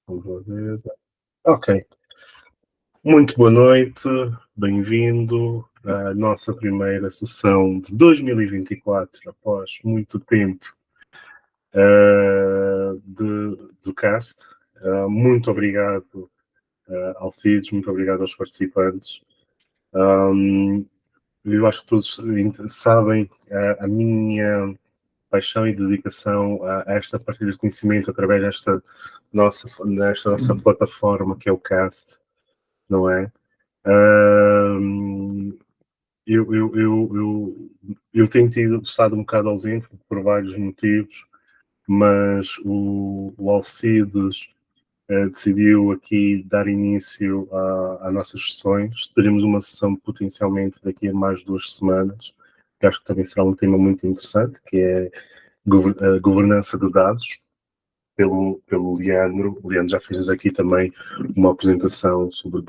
Vamos ver. Ok. Muito boa noite, bem-vindo à nossa primeira sessão de 2024, após muito tempo do cast. Muito obrigado, Alcides, muito obrigado aos participantes. Eu acho que todos sabem a minha paixão e dedicação a esta partilha de conhecimento através desta nossa plataforma que é o cast, não é? Eu tenho estado um bocado ausente por vários motivos, mas o Alcides decidiu aqui dar início às nossas sessões. Teremos uma sessão potencialmente daqui a mais 2 semanas, que acho que também será um tema muito interessante, que é a governança de dados, pelo Leandro. O Leandro já fez aqui também uma apresentação sobre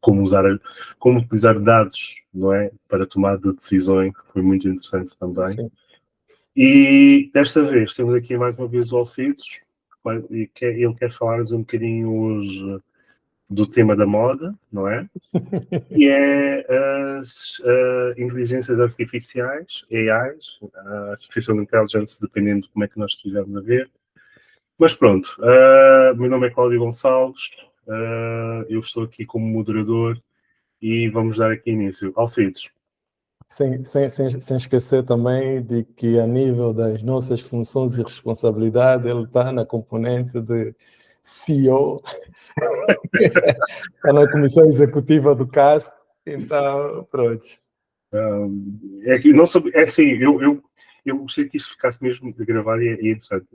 como utilizar dados, não é, para tomar de decisões, que foi muito interessante também. Sim. E desta vez temos aqui mais uma vez o Alcides, e ele quer falar-nos um bocadinho hoje do tema da moda, não é? E é as inteligências artificiais, AIs, Artificial Intelligence, dependendo de como é que nós estivermos a ver. Mas pronto, meu nome é Cláudio Gonçalves, eu estou aqui como moderador e vamos dar aqui início. Alcides. Sem esquecer também de que a nível das nossas funções e responsabilidade, ele está na componente de CEO, está na comissão executiva do CAST, então pronto. É que não sobre, é assim, eu gostaria que isto ficasse mesmo gravado e é interessante.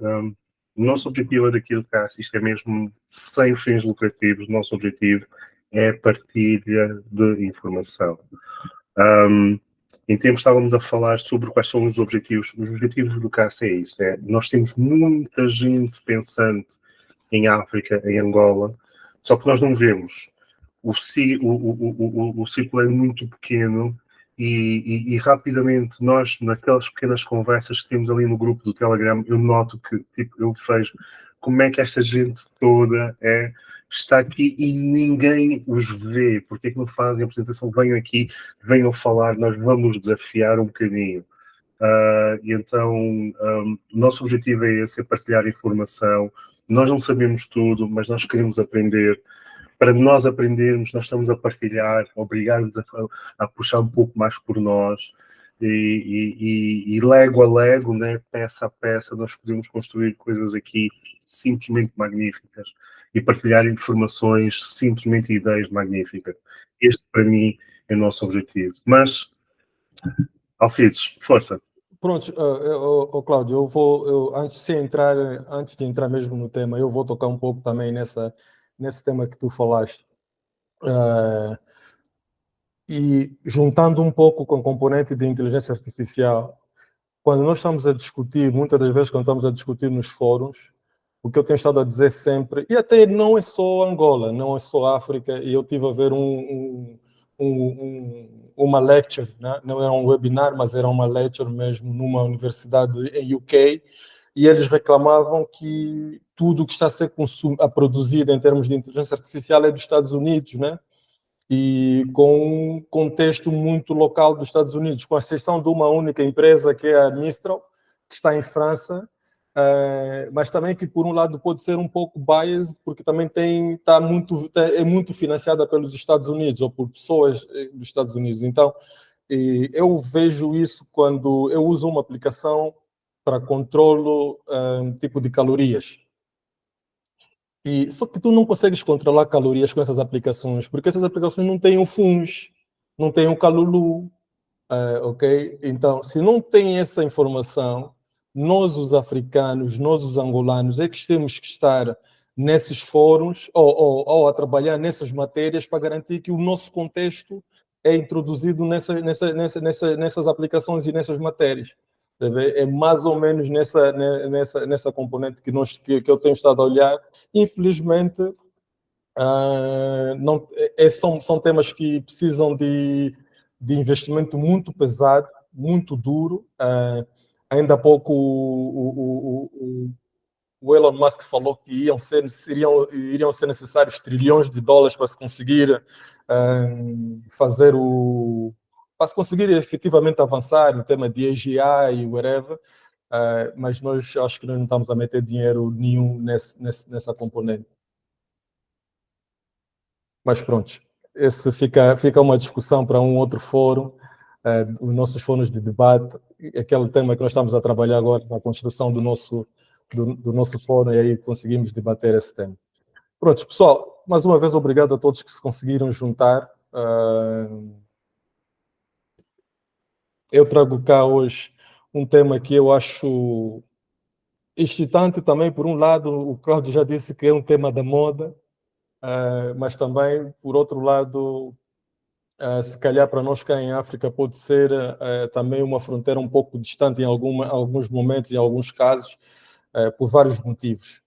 O nosso objetivo daquilo que isto é mesmo sem fins lucrativos. O nosso objetivo é a partilha de informação. Em tempos estávamos a falar sobre quais são os objetivos. Os objetivos do CAS é isso. Nós temos muita gente pensante em África, em Angola, só que nós não vemos. O círculo é muito pequeno e rapidamente nós, naquelas pequenas conversas que temos ali no grupo do Telegram, eu noto que, tipo, eu vejo como é que esta gente toda está aqui e ninguém os vê. Porque é que não fazem a apresentação? Venham aqui, venham falar, nós vamos desafiar um bocadinho. E então, o nosso objetivo é esse, é partilhar informação. Nós não sabemos tudo, mas nós queremos aprender. Para nós aprendermos, nós estamos a partilhar, a obrigar-nos a puxar um pouco mais por nós. E lego a lego, né, peça a peça, nós podemos construir coisas aqui simplesmente magníficas e partilhar informações, simplesmente ideias magníficas. Este, para mim, é o nosso objetivo. Mas, Alcides, força. Pronto, Cláudio, antes de entrar mesmo no tema, eu vou tocar um pouco também nesse tema que tu falaste. E juntando um pouco com a componente de inteligência artificial, quando nós estamos a discutir, muitas das vezes quando estamos a discutir nos fóruns, o que eu tenho estado a dizer sempre, e até não é só Angola, não é só África, e eu tive a ver uma lecture, né? Não era um webinar, mas era uma lecture mesmo numa universidade em UK, e eles reclamavam que tudo que está a ser produzido em termos de inteligência artificial é dos Estados Unidos, né? E com um contexto muito local dos Estados Unidos, com exceção de uma única empresa, que é a Mistral, que está em França, mas também que, por um lado, pode ser um pouco biased, porque também é muito financiada pelos Estados Unidos, ou por pessoas dos Estados Unidos. Então, eu vejo isso quando eu uso uma aplicação para controlo tipo de calorias. Só que tu não consegues controlar calorias com essas aplicações, porque essas aplicações não têm o FUNS, não têm o Calulu, ok? Então, se não tem essa informação, nós, os africanos, nós, os angolanos, é que temos que estar nesses fóruns ou a trabalhar nessas matérias para garantir que o nosso contexto é introduzido nessas aplicações e nessas matérias. É mais ou menos nessa componente que eu tenho estado a olhar. Infelizmente, não, são temas que precisam de investimento muito pesado, muito duro. Ainda há pouco o Elon Musk falou que iriam ser necessários trilhões de dólares para se conseguir para se conseguir efetivamente avançar no tema de AGI e whatever, mas nós acho que nós não estamos a meter dinheiro nenhum nessa componente. Mas pronto, esse fica uma discussão para um outro fórum, os nossos fóruns de debate, aquele tema que nós estamos a trabalhar agora, na construção do nosso fórum, e aí conseguimos debater esse tema. Pronto, pessoal, mais uma vez obrigado a todos que se conseguiram juntar. Eu trago cá hoje um tema que eu acho excitante também, por um lado, o Cláudio já disse que é um tema da moda, mas também, por outro lado, se calhar para nós cá em África pode ser também uma fronteira um pouco distante em alguns momentos, em alguns casos, por vários motivos.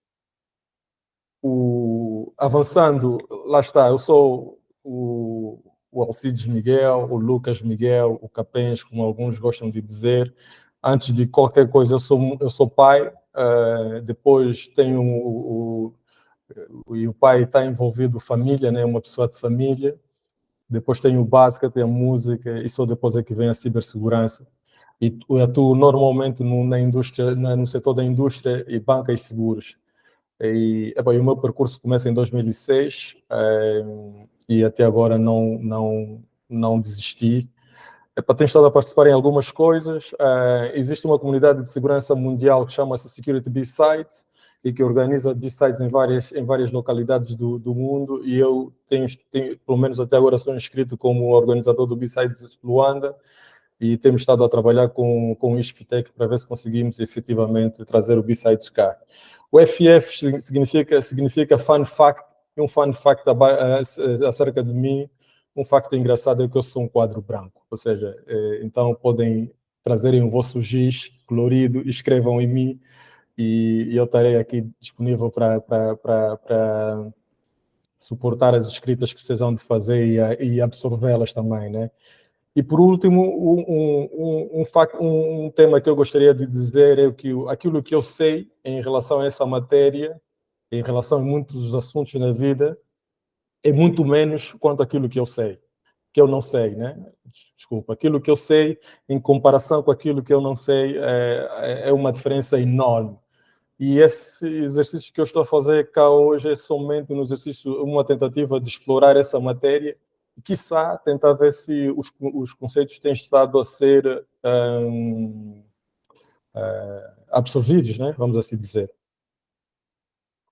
Avançando, lá está, eu sou o Alcides Miguel, o Lucas Miguel, o Capens, como alguns gostam de dizer. Antes de qualquer coisa, eu sou pai, depois tenho o pai está envolvido família, né, uma pessoa de família. Depois tem o básico, tem a música, e só depois é que vem a cibersegurança. E eu atuo normalmente na indústria, no setor da indústria e banca e seguros. E o meu percurso começa em 2006 e até agora não desisti. Tenho estado a participar em algumas coisas. Existe uma comunidade de segurança mundial que chama-se Security B-Sites e que organiza B-Sites em várias localidades do mundo, e eu tenho, pelo menos até agora, sou inscrito como organizador do B-Sites Luanda, e temos estado a trabalhar com o ISPTEC para ver se conseguimos efetivamente trazer o B-Sides cá. O FF significa Fun Fact, e um Fun Fact acerca de mim. Um facto engraçado é que eu sou um quadro branco, ou seja, então podem trazerem o vosso giz colorido, escrevam em mim, e eu estarei aqui disponível para suportar as escritas que vocês vão de fazer e absorvê-las também, né? E por último, um tema que eu gostaria de dizer é que aquilo que eu sei em relação a essa matéria, em relação a muitos assuntos na vida, é muito menos quanto aquilo que eu não sei, né? Desculpa, aquilo que eu sei em comparação com aquilo que eu não sei é uma diferença enorme. E esse exercício que eu estou a fazer cá hoje é somente um exercício, uma tentativa de explorar essa matéria e, quiçá, tentar ver se os conceitos têm estado a ser absorvidos, né? Vamos assim dizer.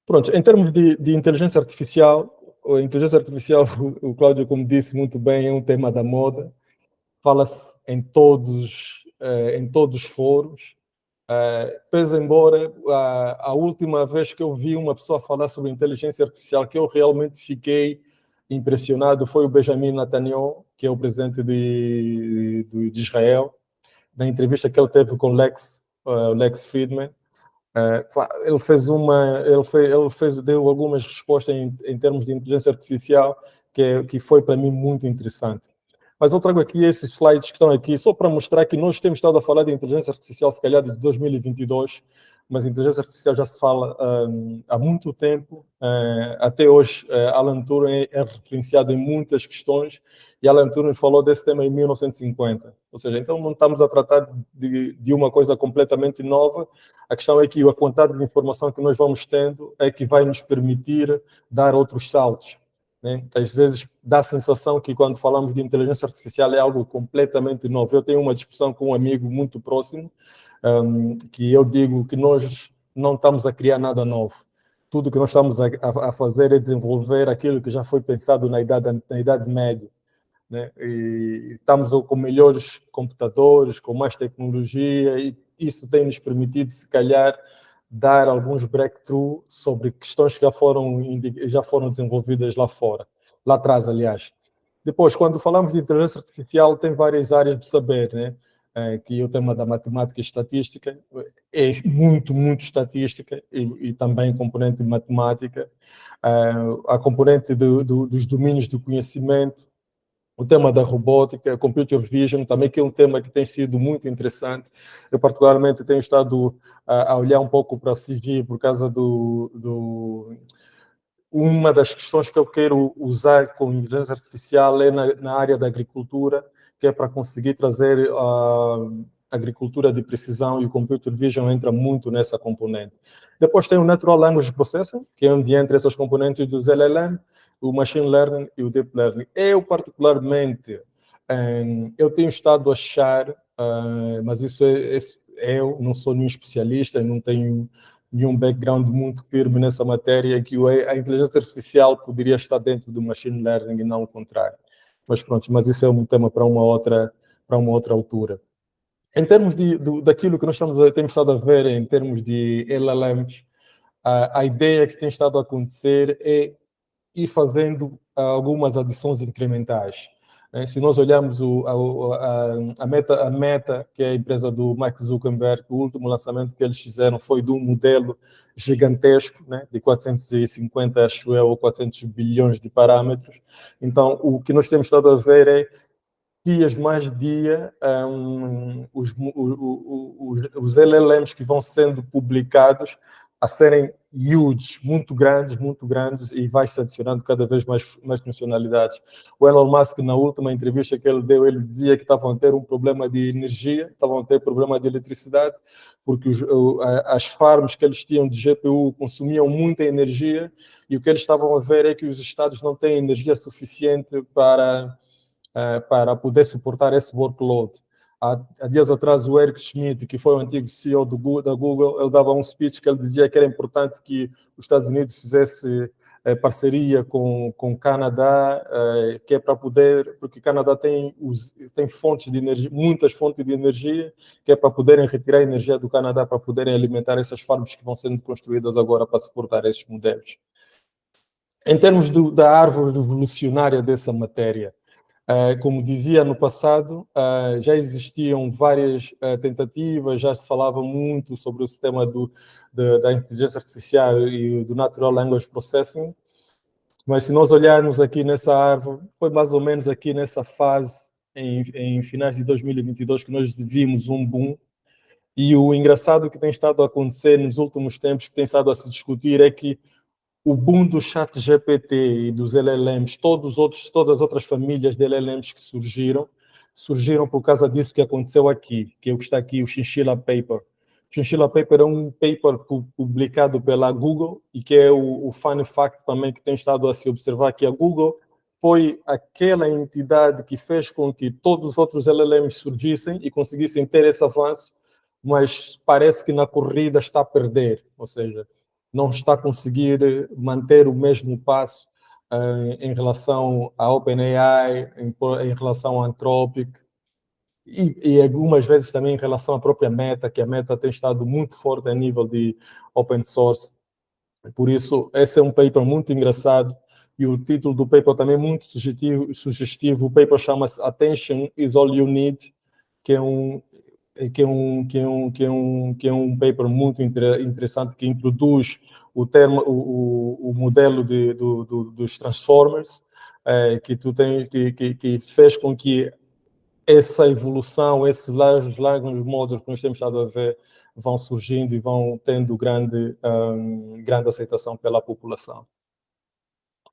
Pronto, em termos de inteligência artificial, o Cláudio, como disse muito bem, é um tema da moda. Fala-se em todos os fóruns. Pese embora a última vez que eu vi uma pessoa falar sobre inteligência artificial que eu realmente fiquei impressionado foi o Benjamin Netanyahu, que é o presidente de Israel, na entrevista que ele teve com Lex Fridman. Deu algumas respostas em termos de inteligência artificial que foi para mim muito interessante. Mas eu trago aqui esses slides que estão aqui só para mostrar que nós temos estado a falar de inteligência artificial, se calhar, desde 2022, mas inteligência artificial já se fala há muito tempo. Até hoje, Alan Turing é referenciado em muitas questões, e Alan Turing falou desse tema em 1950. Ou seja, então não estamos a tratar de uma coisa completamente nova. A questão é que a quantidade de informação que nós vamos tendo é que vai nos permitir dar outros saltos. Né? Às vezes dá a sensação que quando falamos de inteligência artificial é algo completamente novo. Eu tenho uma discussão com um amigo muito próximo, que eu digo que nós não estamos a criar nada novo. Tudo que nós estamos a fazer é desenvolver aquilo que já foi pensado na Idade Média. Né? E estamos com melhores computadores, com mais tecnologia, e isso tem nos permitido, se calhar, dar alguns breakthroughs sobre questões que já foram desenvolvidas lá atrás, aliás. Depois, quando falamos de inteligência artificial, tem várias áreas de saber, né? Que o tema da matemática e estatística é muito, muito estatística e também componente de matemática. A componente dos domínios do conhecimento, o tema da robótica, computer vision, também que é um tema que tem sido muito interessante. Eu particularmente tenho estado a olhar um pouco para a CV por causa uma das questões que eu quero usar com inteligência artificial é na área da agricultura, que é para conseguir trazer a agricultura de precisão, e o computer vision entra muito nessa componente. Depois tem o Natural Language Processing, que é onde entra essas componentes dos LLM, o Machine Learning e o Deep Learning. Eu, particularmente, eu tenho estado a achar, mas isso eu não sou nenhum especialista, não tenho nenhum background muito firme nessa matéria, que a inteligência artificial poderia estar dentro do Machine Learning e não o contrário. Mas pronto, mas isso é um tema para uma outra altura. Em termos daquilo que nós temos estado a ver em termos de LLMs, a ideia que tem estado a acontecer é ir fazendo algumas adições incrementais. Se nós olharmos a Meta, que é a empresa do Mark Zuckerberg, o último lançamento que eles fizeram foi de um modelo gigantesco, né, de 450, acho eu, ou 400 bilhões de parâmetros. Então, o que nós temos estado a ver é dias mais dia, os LLMs que vão sendo publicados a serem huge, muito grandes, e vai-se adicionando cada vez mais funcionalidades. O Elon Musk, na última entrevista que ele deu, ele dizia que estavam a ter um problema de energia, estavam a ter problema de eletricidade, porque as farms que eles tinham de GPU consumiam muita energia, e o que eles estavam a ver é que os estados não têm energia suficiente para poder suportar esse workload. Há dias atrás, o Eric Schmidt, que foi o antigo CEO da Google, ele dava um speech que ele dizia que era importante que os Estados Unidos fizesse parceria com o Canadá, que é para poder, porque o Canadá tem fontes de energia, muitas fontes de energia, que é para poderem retirar energia do Canadá, para poderem alimentar essas farms que vão sendo construídas agora para suportar esses modelos. Em termos da árvore evolucionária dessa matéria, como dizia no passado, já existiam várias tentativas, já se falava muito sobre o sistema da inteligência artificial e do Natural Language Processing, mas se nós olharmos aqui nessa árvore, foi mais ou menos aqui nessa fase, em finais de 2022, que nós vimos um boom, e o engraçado que tem estado a acontecer nos últimos tempos, que tem estado a se discutir, é que o boom do chat GPT e dos LLMs, todas as outras famílias de LLMs que surgiram por causa disso que aconteceu aqui, que é o que está aqui, o Chinchilla Paper. O Chinchilla Paper é um paper publicado pela Google, e que é o fun fact também que tem estado a se observar, que a Google foi aquela entidade que fez com que todos os outros LLMs surgissem e conseguissem ter esse avanço, mas parece que na corrida está a perder, ou seja, não está a conseguir manter o mesmo passo em relação à OpenAI, em relação à Anthropic, e algumas vezes também em relação à própria Meta, que a Meta tem estado muito forte a nível de open source. Por isso, esse é um paper muito engraçado, e o título do paper também é muito sugestivo. O paper chama-se Attention is All You Need, que é um paper muito interessante, que introduz o modelo dos Transformers, que fez com que essa evolução, esses largos modos que nós temos estado a ver, vão surgindo e vão tendo grande aceitação pela população.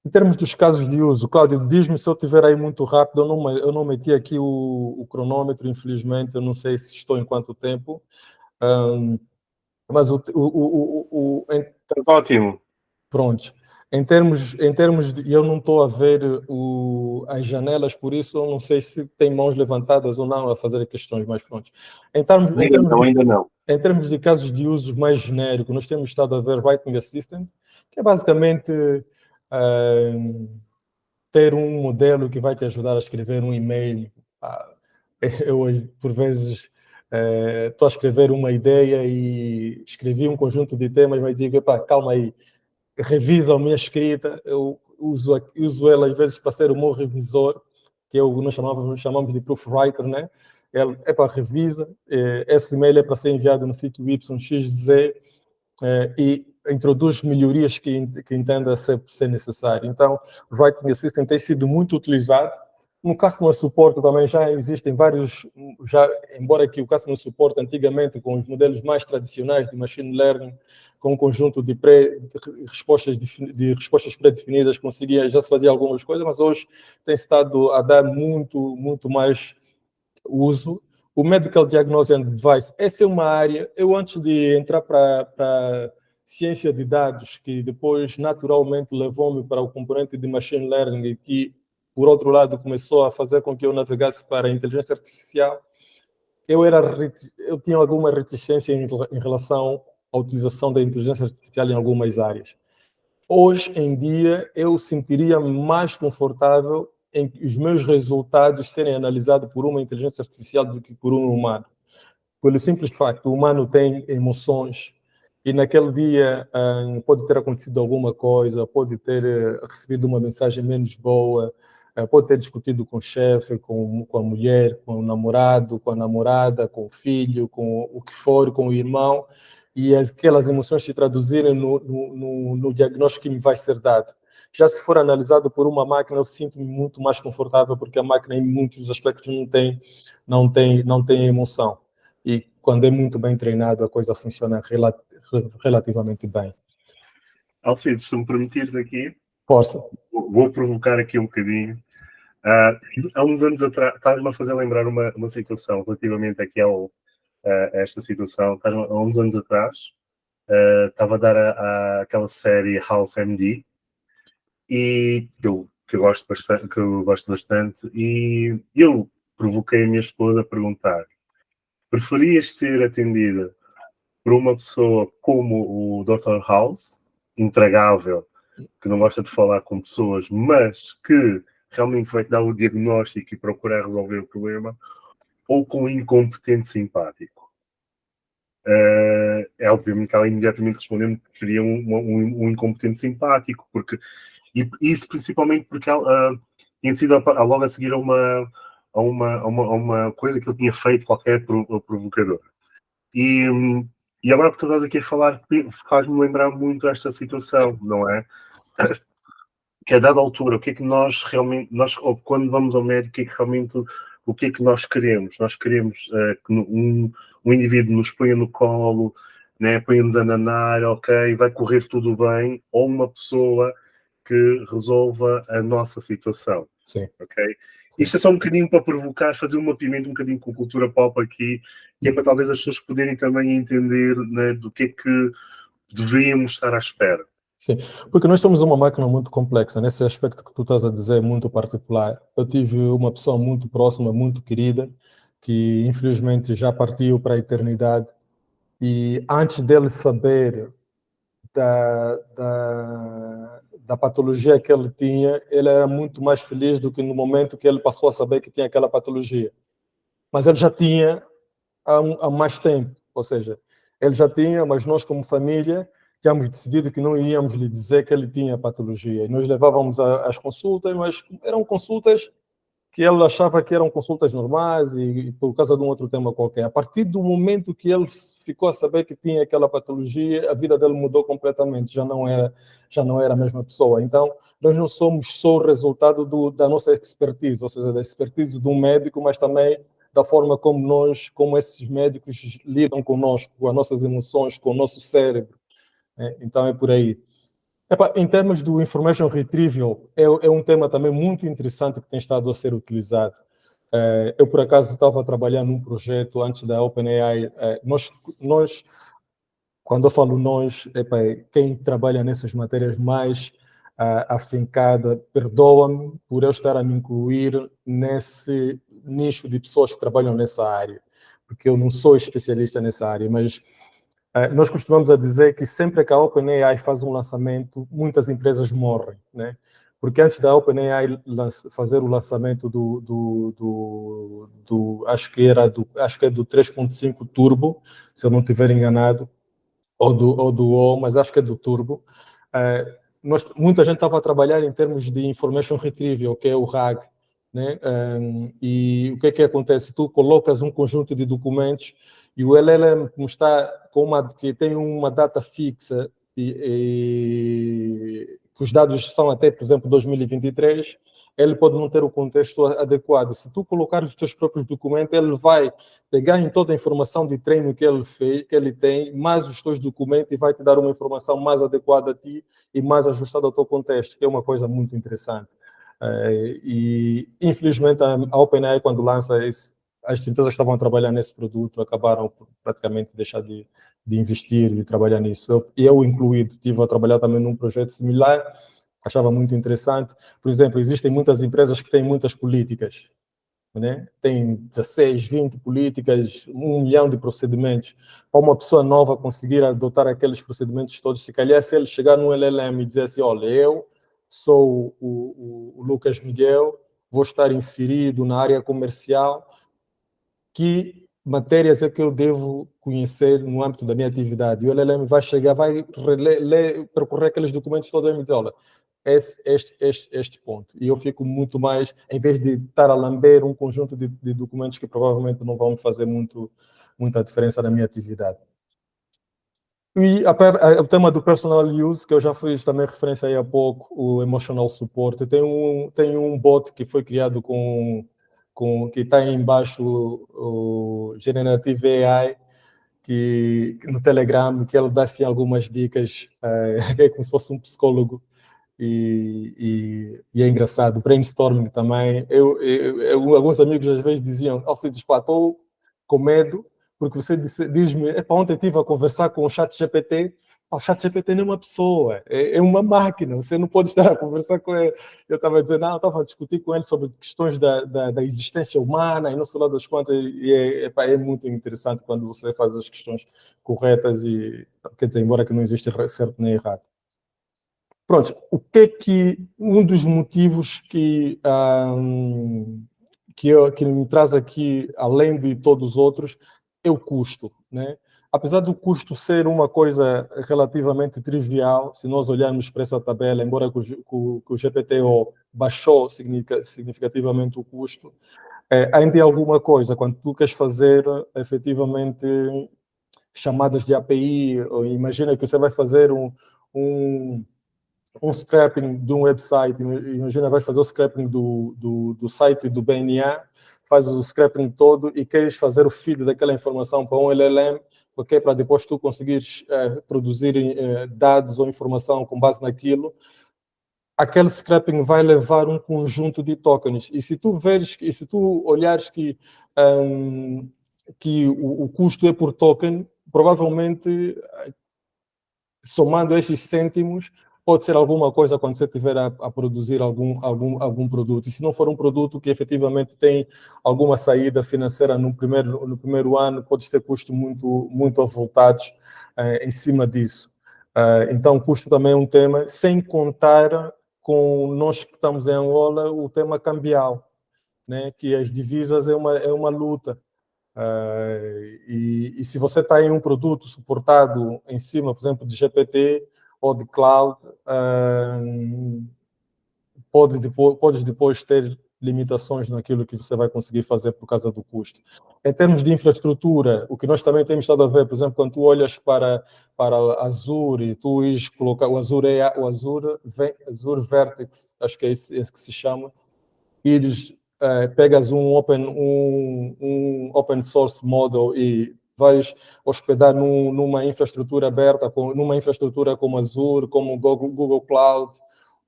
Em termos dos casos de uso, Cláudio, diz-me se eu estiver aí muito rápido. Eu não meti aqui o cronômetro, infelizmente, eu não sei se estou em quanto tempo, mas ótimo. Pronto. Em termos de, eu não estou a ver as janelas, por isso eu não sei se tem mãos levantadas ou não a fazer questões mais prontas. Ainda não. Em termos de casos de uso mais genérico, nós temos estado a ver Writing Assistant, que é basicamente ter um modelo que vai te ajudar a escrever um e-mail. Eu hoje, por vezes, estou a escrever uma ideia e escrevi um conjunto de temas, mas digo, calma aí, revisa a minha escrita. Eu uso ela às vezes para ser o meu revisor, que nós chamamos de proofwriter, né? Ele revisa, esse e-mail é para ser enviado no sítio YXZ, e introduz melhorias que entenda ser necessário. Então, o Writing Assistant tem sido muito utilizado, No Customer Support também já existem vários, embora que o Customer Support antigamente, com os modelos mais tradicionais de Machine Learning, com um conjunto de respostas pré-definidas, já se fazia algumas coisas, mas hoje tem estado a dar muito mais uso. O Medical Diagnosis and Advice, essa é uma área, eu antes de entrar para ciência de dados, que depois naturalmente levou-me para o componente de Machine Learning, que por outro lado começou a fazer com que eu navegasse para a inteligência artificial, eu tinha alguma reticência em relação à utilização da inteligência artificial em algumas áreas. Hoje em dia, eu sentiria mais confortável em os meus resultados serem analisados por uma inteligência artificial do que por um humano. Pelo simples facto, o humano tem emoções e naquele dia pode ter acontecido alguma coisa, pode ter recebido uma mensagem menos boa, pode ter discutido com o chefe, com a mulher, com o namorado, com a namorada, com o filho, com o que for, com o irmão, e aquelas emoções se traduzirem no diagnóstico que me vai ser dado. Já se for analisado por uma máquina, eu sinto-me muito mais confortável, porque a máquina, em muitos aspectos, não tem emoção. E quando é muito bem treinado, a coisa funciona relativamente bem. Alcides, se me permitires aqui, Força. vou provocar aqui um bocadinho. Há uns anos atrás, estás-me a fazer lembrar uma situação relativamente aqui a esta situação. Há uns anos atrás, estava a dar aquela série House MD, e que eu gosto bastante, e eu provoquei a minha esposa a perguntar: preferias ser atendida por uma pessoa como o Dr. House, intragável, que não gosta de falar com pessoas, mas que realmente vai dar o diagnóstico e procurar resolver o problema, ou com um incompetente simpático? É obviamente que ela imediatamente respondeu-me que preferia um incompetente simpático, porque isso principalmente porque ela tinha sido logo a seguir a uma coisa que ele tinha feito, qualquer provocador. E agora que tu estás aqui a falar, faz-me lembrar muito esta situação, não é? Que a dada altura, o que é que nós realmente, ou quando vamos ao médico, o que é que nós queremos? Nós queremos que um indivíduo nos ponha no colo, né, ponha-nos a nanar, ok, vai correr tudo bem, ou uma pessoa que resolva a nossa situação. Sim. Ok? Isto é só um bocadinho para provocar, fazer um mapeamento um bocadinho com cultura pop aqui, que é para talvez as pessoas poderem também entender, né, do que é que deveríamos estar à espera. Sim, porque nós somos uma máquina muito complexa. Nesse aspecto que tu estás a dizer, muito particular. Eu tive uma pessoa muito próxima, muito querida, que infelizmente já partiu para a eternidade, e antes dele saber da patologia que ele tinha, ele era muito mais feliz do que no momento que ele passou a saber que tinha aquela patologia. Mas ele já tinha há mais tempo, ou seja, ele já tinha, mas nós como família tínhamos decidido que não iríamos lhe dizer que ele tinha patologia. E nós levávamos às consultas, mas eram consultas que ele achava que eram consultas normais e por causa de um outro tema qualquer. A partir do momento que ele ficou a saber que tinha aquela patologia, a vida dele mudou completamente, já não era a mesma pessoa. Então, nós não somos só o resultado da nossa expertise, ou seja, da expertise de um médico, mas também da forma como esses médicos lidam conosco, com as nossas emoções, com o nosso cérebro. Então, é por aí. Em termos do information retrieval, é um tema também muito interessante que tem estado a ser utilizado. Eu, por acaso, estava trabalhando num projeto antes da OpenAI. Nós, quando eu falo nós, quem trabalha nessas matérias mais afincada, perdoa-me por eu estar a me incluir nesse nicho de pessoas que trabalham nessa área, porque eu não sou especialista nessa área, mas nós costumamos a dizer que sempre que a OpenAI faz um lançamento, muitas empresas morrem, né? Porque antes da OpenAI fazer o lançamento acho que é do 3.5 Turbo, se eu não estiver enganado, ou do O, mas acho que é do Turbo. Muita gente estava a trabalhar em termos de Information Retrieval, que é o RAG, né? E o que é que acontece? Tu colocas um conjunto de documentos e o LLM, como está que tem uma data fixa os dados são até, por exemplo, 2023, ele pode não ter o contexto adequado. Se tu colocar os teus próprios documentos, ele vai pegar em toda a informação de treino que ele fez, que ele tem, mais os teus documentos e vai te dar uma informação mais adequada a ti e mais ajustada ao teu contexto, que é uma coisa muito interessante. E, infelizmente, a OpenAI, quando lança esse, as empresas que estavam a trabalhar nesse produto acabaram por praticamente deixar de investir e trabalhar nisso. Eu incluído, estive a trabalhar também num projeto similar, achava muito interessante. Por exemplo, existem muitas empresas que têm muitas políticas, né? Tem 16, 20 políticas, 1 milhão de procedimentos. Para uma pessoa nova conseguir adotar aqueles procedimentos todos, se calhar se ele chegar no LLM e dizer assim, olha, eu sou o Lucas Miguel, vou estar inserido na área comercial, que matérias é que eu devo conhecer no âmbito da minha atividade? E o LLM vai chegar, vai percorrer aqueles documentos todos e me dizer, olha, este ponto. E eu fico muito mais, em vez de estar a lamber um conjunto de documentos que provavelmente não vão fazer muita diferença na minha atividade. E o tema do personal use, que eu já fiz também referência aí há pouco, o emotional support, tem um bot que foi criado que está aí embaixo, o Generative AI, que no Telegram, que ele dá assim algumas dicas, é como se fosse um psicólogo, e é engraçado. Brainstorming também. Alguns amigos às vezes diziam, Alcides, pá, estou com medo, porque você diz-me, ontem estive a conversar com o ChatGPT. O ChatGPT não é uma pessoa, é uma máquina, você não pode estar a conversar com ele. Eu estava a dizer, não, eu estava a discutir com ele sobre questões da existência humana e não sei lá das quantas, e é muito interessante quando você faz as questões corretas, e quer dizer, embora que não exista certo nem errado. Pronto, o que é que um dos motivos que me traz aqui, além de todos os outros, é o custo, né? Apesar do custo ser uma coisa relativamente trivial, se nós olharmos para essa tabela, embora que o GPTO baixou significativamente o custo, ainda é alguma coisa, quando tu queres fazer efetivamente chamadas de API, ou imagina que você vai fazer um scrapping de um website, imagina, vais fazer o scrapping do site do BNA, faz o scrapping todo e queres fazer o feed daquela informação para um LLM, okay, para depois tu conseguires produzir dados ou informação com base naquilo. Aquele scrapping vai levar um conjunto de tokens. E se tu olhares que o custo é por token, provavelmente, somando estes cêntimos, pode ser alguma coisa quando você estiver a produzir algum produto. E se não for um produto que efetivamente tem alguma saída financeira no primeiro ano, pode ter custos muito avultados em cima disso. Então, custo também é um tema, sem contar com nós que estamos em Angola, o tema cambial, né? Que as divisas é uma luta. E se você está em um produto suportado em cima, por exemplo, de GPT ou de cloud, podes depois ter limitações naquilo que você vai conseguir fazer por causa do custo. Em termos de infraestrutura, o que nós também temos estado a ver, por exemplo, quando tu olhas para Azure e tu ires colocar o Azure Vertex, acho que é esse que se chama, ires pegas um open source model e vais hospedar numa infraestrutura aberta, numa infraestrutura como Azure, como Google Cloud,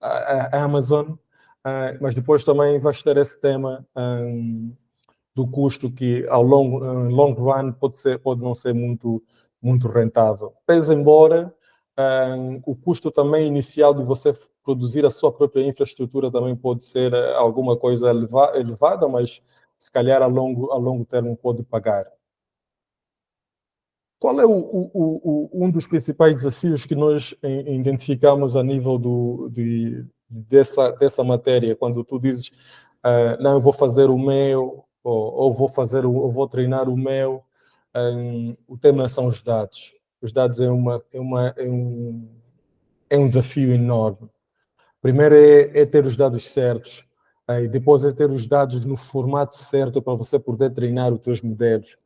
a Amazon, mas depois também vais ter esse tema do custo que ao long run pode não ser muito rentável. Pese embora o custo também inicial de você produzir a sua própria infraestrutura também pode ser alguma coisa elevada, mas se calhar a longo termo pode pagar. Qual é um dos principais desafios que nós identificamos a nível dessa matéria, quando tu dizes não, eu vou fazer o meu, ou vou treinar o meu, o tema são os dados. Os dados é um desafio enorme. Primeiro é ter os dados certos, e depois é ter os dados no formato certo para você poder treinar os teus modelos.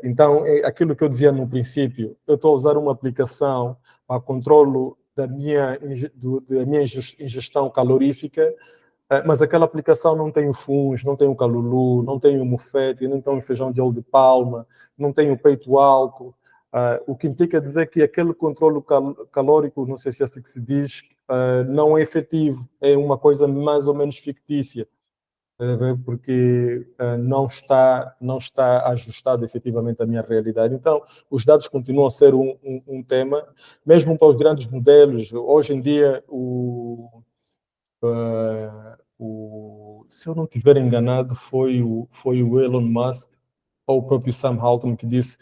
Então, é aquilo que eu dizia no princípio, eu estou a usar uma aplicação para controlo da minha ingestão calorífica, mas aquela aplicação não tem o funs, não tem o calulu, não tem o mufete, não tem o feijão de óleo de palma, não tem o peito alto, o que implica dizer que aquele controle calórico, não sei se é assim que se diz, não é efetivo, é uma coisa mais ou menos fictícia, porque não está ajustado efetivamente à minha realidade. Então, os dados continuam a ser um tema, mesmo para os grandes modelos. Hoje em dia, se eu não estiver enganado, foi o Elon Musk ou o próprio Sam Altman que disse: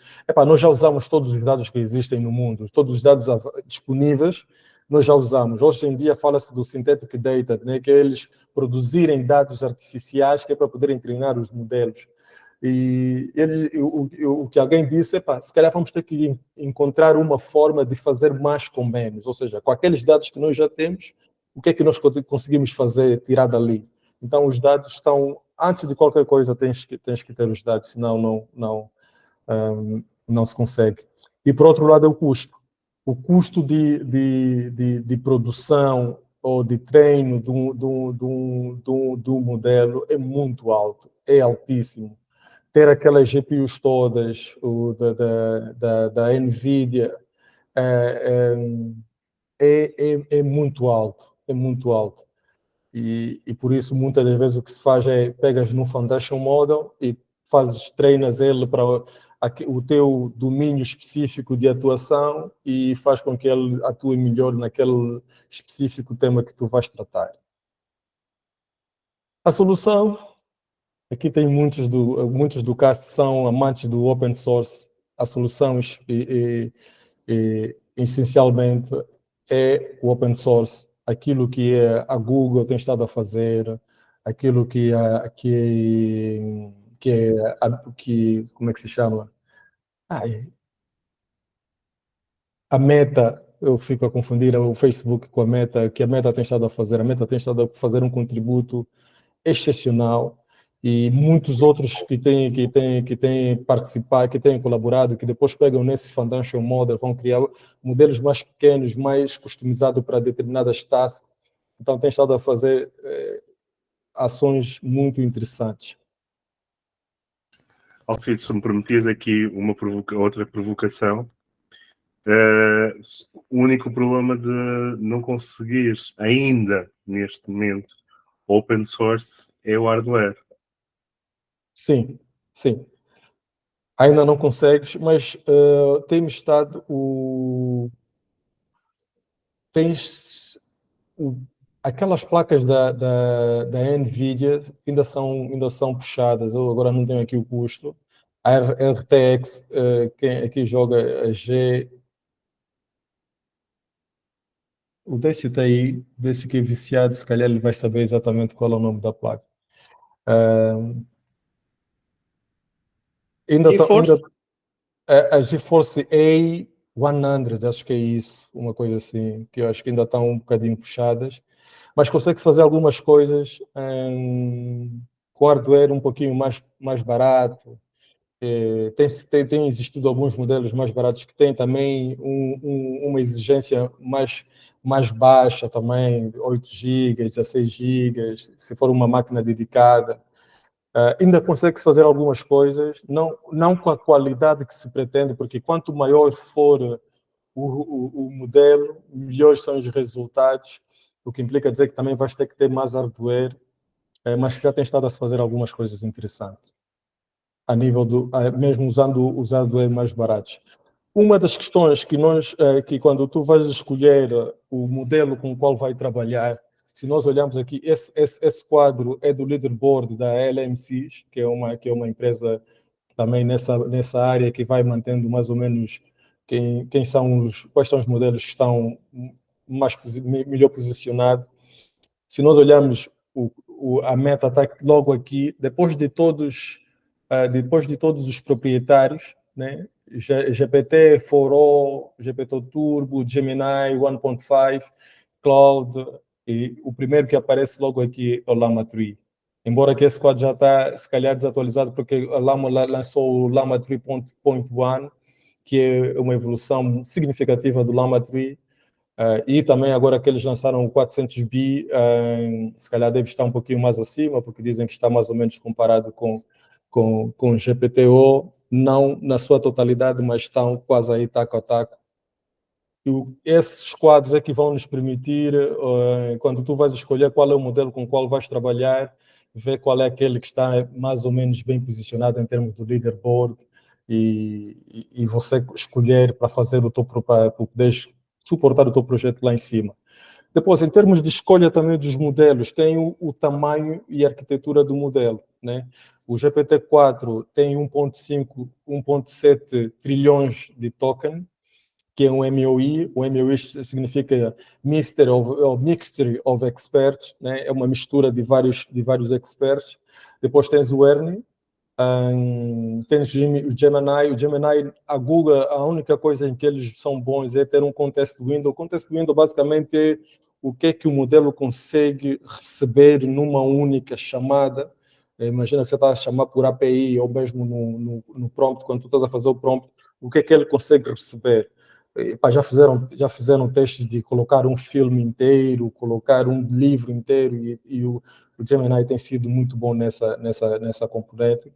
nós já usamos todos os dados que existem no mundo, todos os dados disponíveis, nós já usamos. Hoje em dia fala-se do synthetic data, né, que é eles produzirem dados artificiais que é para poderem treinar os modelos. E o que alguém disse, se calhar vamos ter que encontrar uma forma de fazer mais com menos, ou seja, com aqueles dados que nós já temos, o que é que nós conseguimos fazer, tirar dali? Então, os dados estão, antes de qualquer coisa, tens que ter os dados, senão não se consegue. E, por outro lado, é o custo. O custo de produção ou de treino do modelo é muito alto, é altíssimo. Ter aquelas GPUs todas, da NVIDIA, é muito alto, é muito alto. E por isso, muitas das vezes, o que se faz é pegas no Foundation Model e treinas ele para o teu domínio específico de atuação e faz com que ele atue melhor naquele específico tema que tu vais tratar. A solução, aqui tem muitos do cast são amantes do open source. A solução, essencialmente, é o open source. Aquilo que a Google tem estado a fazer, aquilo como é que se chama? A Meta, eu fico a confundir o Facebook com a Meta, que a Meta tem estado a fazer. A Meta tem estado a fazer um contributo excepcional e muitos outros que têm participado, que têm colaborado, que depois pegam nesse Foundation Model, vão criar modelos mais pequenos, mais customizados para determinadas tasks. Então, tem estado a fazer ações muito interessantes. Alcides, se me permitias aqui outra provocação, o único problema de não conseguires ainda, neste momento, open source é o hardware. Sim, sim. Ainda não consegues, mas temos estado aquelas placas da NVIDIA ainda são puxadas. Eu agora não tenho aqui o custo. A RTX, quem aqui joga a G... O Décio está aí, o Décio que é viciado, se calhar ele vai saber exatamente qual é o nome da placa. A GeForce A100, acho que é isso, uma coisa assim, que eu acho que ainda estão um bocadinho puxadas, mas consegue-se fazer algumas coisas com hardware um pouquinho mais barato. Tem existido alguns modelos mais baratos que têm também uma exigência mais baixa também, 8 GB, 16 GB, se for uma máquina dedicada. Ainda consegue-se fazer algumas coisas, não com a qualidade que se pretende, porque quanto maior for o modelo, melhores são os resultados, o que implica dizer que também vais ter que ter mais hardware, mas já tem estado a se fazer algumas coisas interessantes, a nível mesmo usando os hardware mais baratos. Uma das questões que quando tu vais escolher o modelo com o qual vai trabalhar, se nós olharmos aqui, esse quadro é do leaderboard da LMC, que é uma empresa também nessa área que vai mantendo mais ou menos quais são os modelos que estão melhor posicionados. Se nós olharmos, a Meta está logo aqui, depois de todos os proprietários, né? GPT-4o, GPT-Turbo, Gemini 1.5, Cloud, e o primeiro que aparece logo aqui é o Llama 3. Embora que esse quadro já está, se calhar, desatualizado, porque a Llama lançou o Llama 3.1, que é uma evolução significativa do Llama 3, E também agora que eles lançaram o 400B, se calhar deve estar um pouquinho mais acima, porque dizem que está mais ou menos comparado com o GPT-O, não na sua totalidade, mas estão quase aí taco a taco. Esses quadros é que vão nos permitir, quando tu vais escolher qual é o modelo com o qual vais trabalhar, ver qual é aquele que está mais ou menos bem posicionado em termos do leaderboard e você escolher para fazer o teu para poderes suportar o teu projeto lá em cima. Depois, em termos de escolha também dos modelos, tem o tamanho e a arquitetura do modelo, né? O GPT-4 tem 1.5, 1.7 trilhões de token, que é um MOE. O MOE significa Mixture of Experts, né? É uma mistura de vários experts. Depois tens o Ernie, tens o Gemini. O Gemini, a Google, a única coisa em que eles são bons é ter um context window. O context window basicamente é o que é que o modelo consegue receber numa única chamada. Imagina que você está a chamar por API ou mesmo no prompt, quando tu estás a fazer o prompt, o que é que ele consegue receber. Já fizeram testes de colocar um filme inteiro, colocar um livro inteiro, e o Gemini tem sido muito bom nessa componente.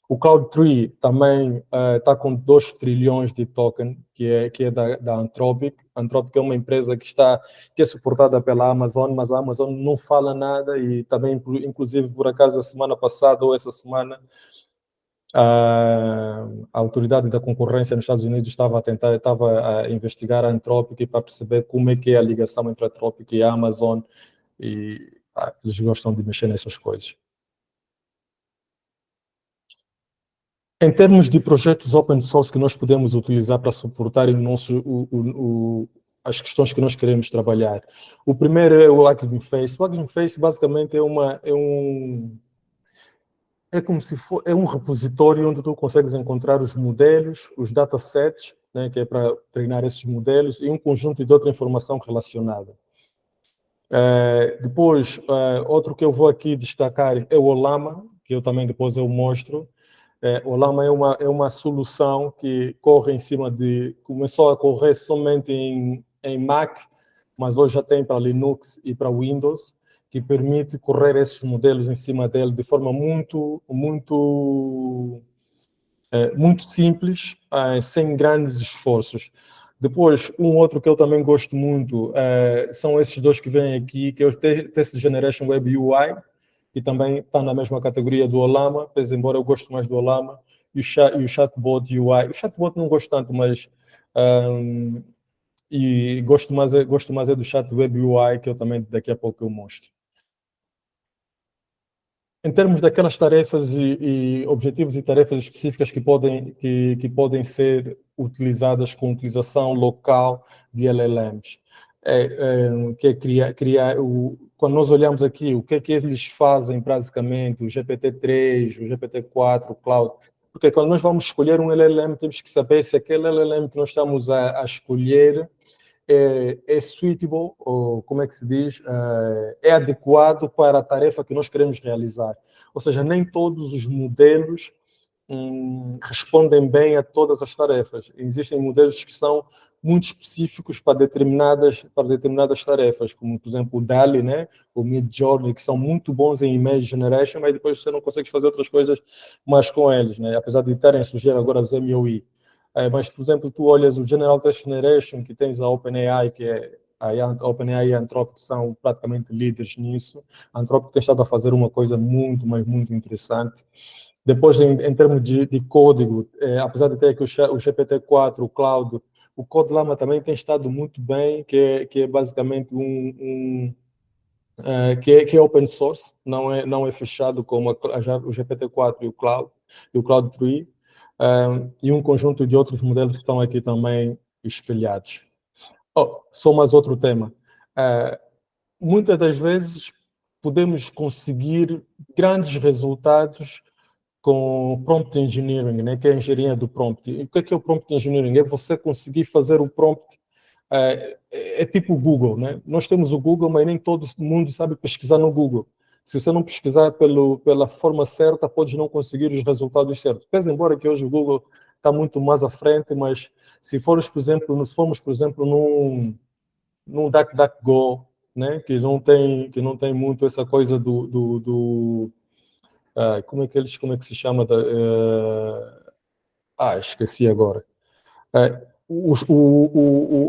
O Cloud3 também está com 2 trilhões de token, que é da Anthropic. A Anthropic é uma empresa que é suportada pela Amazon, mas a Amazon não fala nada, e também, inclusive, por acaso, a semana passada ou essa semana, a autoridade da concorrência nos Estados Unidos estava a investigar a Anthropic para perceber como é que é a ligação entre a Anthropic e a Amazon, e eles gostam de mexer nessas coisas. Em termos de projetos open source que nós podemos utilizar para suportar as questões que nós queremos trabalhar, o primeiro é o Hugging Face. O Hugging Face basicamente é como se for, é um repositório onde tu consegues encontrar os modelos, os datasets, né, que é para treinar esses modelos, e um conjunto de outra informação relacionada. Depois, outro que eu vou aqui destacar é o Ollama, que eu também depois eu mostro. O Ollama é uma solução que corre em cima começou a correr somente em Mac, mas hoje já tem para Linux e para Windows, que permite correr esses modelos em cima dele de forma muito simples, sem grandes esforços. Depois, um outro que eu também gosto muito são esses dois que vêm aqui, que é o Test Generation Web UI, que também está na mesma categoria do Ollama, mas embora eu goste mais do Ollama, e o Chatbot UI. O Chatbot não gosto tanto, mas e gosto mais do Chat Web UI, que eu também daqui a pouco eu mostro. Em termos daquelas tarefas e objetivos e tarefas específicas que podem ser utilizadas com utilização local de LLMs, que é criar quando nós olhamos aqui, o que é que eles fazem basicamente, o GPT-3, o GPT-4, o Cloud, porque quando nós vamos escolher um LLM, temos que saber se aquele LLM que nós estamos a escolher é suitable, ou como é que se diz, é adequado para a tarefa que nós queremos realizar. Ou seja, nem todos os modelos respondem bem a todas as tarefas. Existem modelos que são muito específicos para determinadas tarefas, como, por exemplo, o DALL-E, né? O Midjourney, que são muito bons em image generation, mas depois você não consegue fazer outras coisas mais com eles, né? Apesar de estarem a surgir agora os MOE. Mas, por exemplo, tu olhas o General Text Generation, que tens a OpenAI, que é a OpenAI e a Anthropic são praticamente líderes nisso. A Anthropic tem estado a fazer uma coisa muito, mas muito interessante. Depois, em termos de código, apesar de ter aqui o GPT-4, o Cloud, o CodeLama também tem estado muito bem, que é basicamente que é open source, não é fechado como o GPT-4 e o Cloud 3, e um conjunto de outros modelos que estão aqui também espelhados. Só mais outro tema. Muitas das vezes podemos conseguir grandes resultados com prompt engineering, né, que é a engenharia do prompt. E o que é o prompt engineering? É você conseguir fazer o prompt, é tipo o Google, né? Nós temos o Google, mas nem todo mundo sabe pesquisar no Google. Se você não pesquisar pela forma certa, pode não conseguir os resultados certos. Pese embora que hoje o Google está muito mais à frente, mas se formos, por exemplo, no DuckDuckGo, né? Que não tem muito essa coisa como é que se chama? Esqueci agora.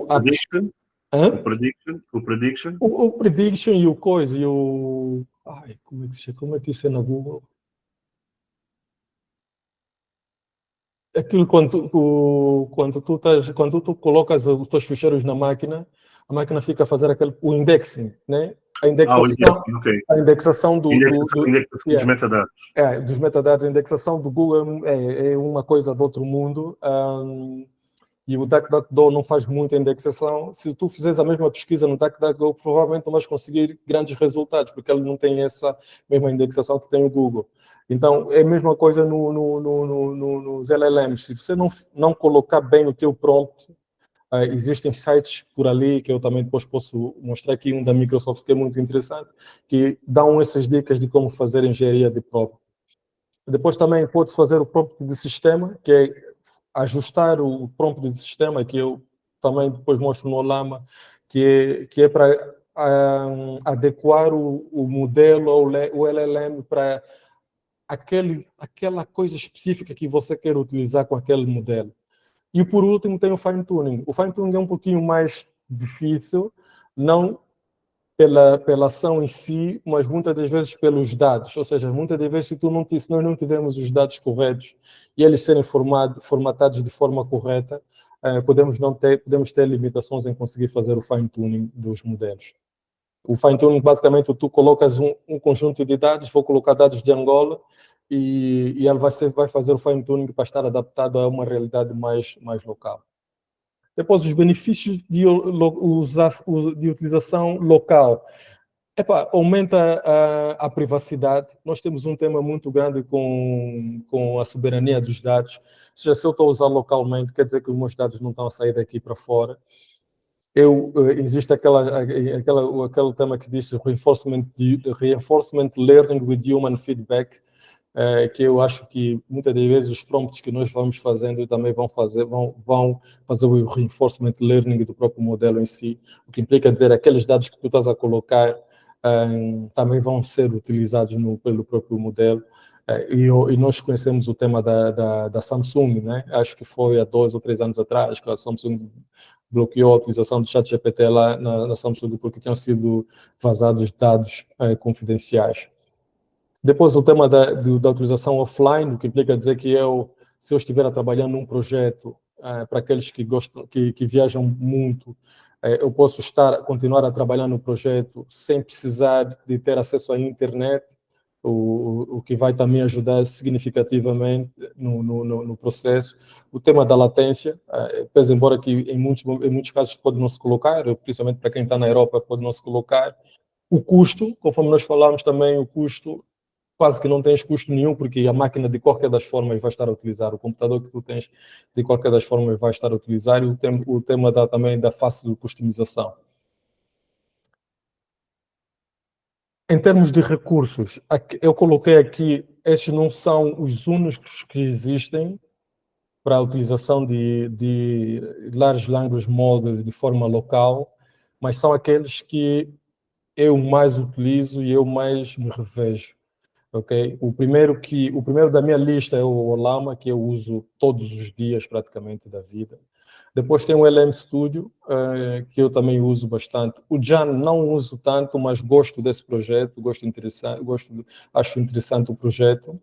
Prediction, Hã? o prediction. O prediction e o coisa, e o. Como é que isso é na Google? Aquilo quando tu colocas os teus ficheiros na máquina, a máquina fica a fazer o indexing, né? A indexação, Ok. a indexação Indexação dos metadados. dos metadados, a indexação do Google é uma coisa do outro mundo. E o DuckDuckGo não faz muita indexação. Se tu fizeres a mesma pesquisa no DuckDuckGo, provavelmente não vais conseguir grandes resultados, porque ele não tem essa mesma indexação que tem o Google. Então, é a mesma coisa nos LLMs. Se você não colocar bem o teu prompt, existem sites por ali, que eu também depois posso mostrar aqui, um da Microsoft que é muito interessante, que dão essas dicas de como fazer engenharia de prompt. Depois também pode fazer o prompt de sistema, que é ajustar o prompt de sistema, que eu também depois mostro no Olama, que é para adequar o modelo ou o LLM para aquela coisa específica que você quer utilizar com aquele modelo. E por último tem o fine-tuning. O fine-tuning é um pouquinho mais difícil, não pela ação em si, mas muitas das vezes pelos dados. Ou seja, muitas das vezes, se nós não tivermos os dados corretos e eles serem formatados de forma correta, podemos ter limitações em conseguir fazer o fine-tuning dos modelos. O fine-tuning, basicamente, tu colocas um conjunto de dados, vou colocar dados de Angola, e ele vai fazer o fine-tuning para estar adaptado a uma realidade mais local. Depois, os benefícios de utilização local. Aumenta a privacidade. Nós temos um tema muito grande com a soberania dos dados. Ou seja, se eu estou a usar localmente, quer dizer que os meus dados não estão a sair daqui para fora. Existe aquele tema que diz reinforcement learning with human feedback, que eu acho que muitas das vezes os prompts que nós vamos fazendo também vão fazer o reinforcement learning do próprio modelo em si, o que implica dizer aqueles dados que tu estás a colocar também vão ser utilizados pelo próprio modelo. E nós conhecemos o tema da Samsung, né? Acho que foi há 2 ou 3 anos atrás que a Samsung bloqueou a utilização do ChatGPT lá na Samsung porque tinham sido vazados dados confidenciais. Depois, o tema da utilização offline, o que implica dizer que se eu estiver trabalhando num projeto, para aqueles que gostam, que viajam muito, eu posso continuar a trabalhar no projeto sem precisar de ter acesso à internet, o que vai também ajudar significativamente no processo. O tema da latência, pese embora que em muitos casos pode não se colocar, principalmente para quem está na Europa, pode não se colocar. O custo, conforme nós falamos também, o custo quase que não tens custo nenhum, porque a máquina de qualquer das formas vai estar a utilizar, o computador que tu tens de qualquer das formas vai estar a utilizar, e o tema também da fácil customização. Em termos de recursos, eu coloquei aqui, estes não são os únicos que existem para a utilização de Large Language Models de forma local, mas são aqueles que eu mais utilizo e eu mais me revejo. Ok? O primeiro da minha lista é o Olama, que eu uso todos os dias praticamente da vida. Depois tem o LM Studio, que eu também uso bastante. O Jan não uso tanto, mas gosto desse projeto, acho interessante o projeto.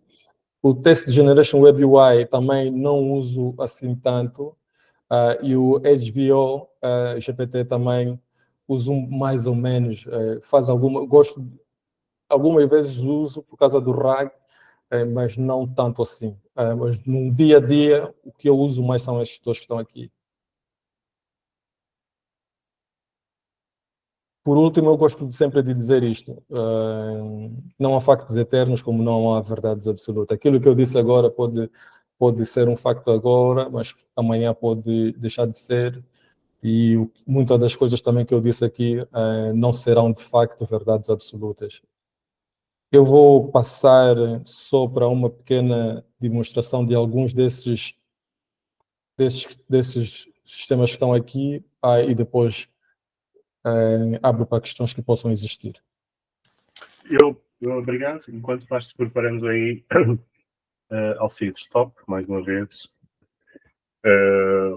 O Test Generation Web UI também não uso assim tanto. E o HBO GPT também uso mais ou menos. Algumas vezes uso por causa do RAG, mas não tanto assim. Mas no dia a dia, o que eu uso mais são estes dois que estão aqui. Por último, eu gosto sempre de dizer isto. Não há factos eternos como não há verdades absolutas. Aquilo que eu disse agora pode ser um facto agora, mas amanhã pode deixar de ser. E muitas das coisas também que eu disse aqui não serão de facto verdades absolutas. Eu vou passar só para uma pequena demonstração de alguns desses sistemas que estão aqui, e depois abre para questões que possam existir. Obrigado. Enquanto vais preparando aí, Alcides, top, mais uma vez.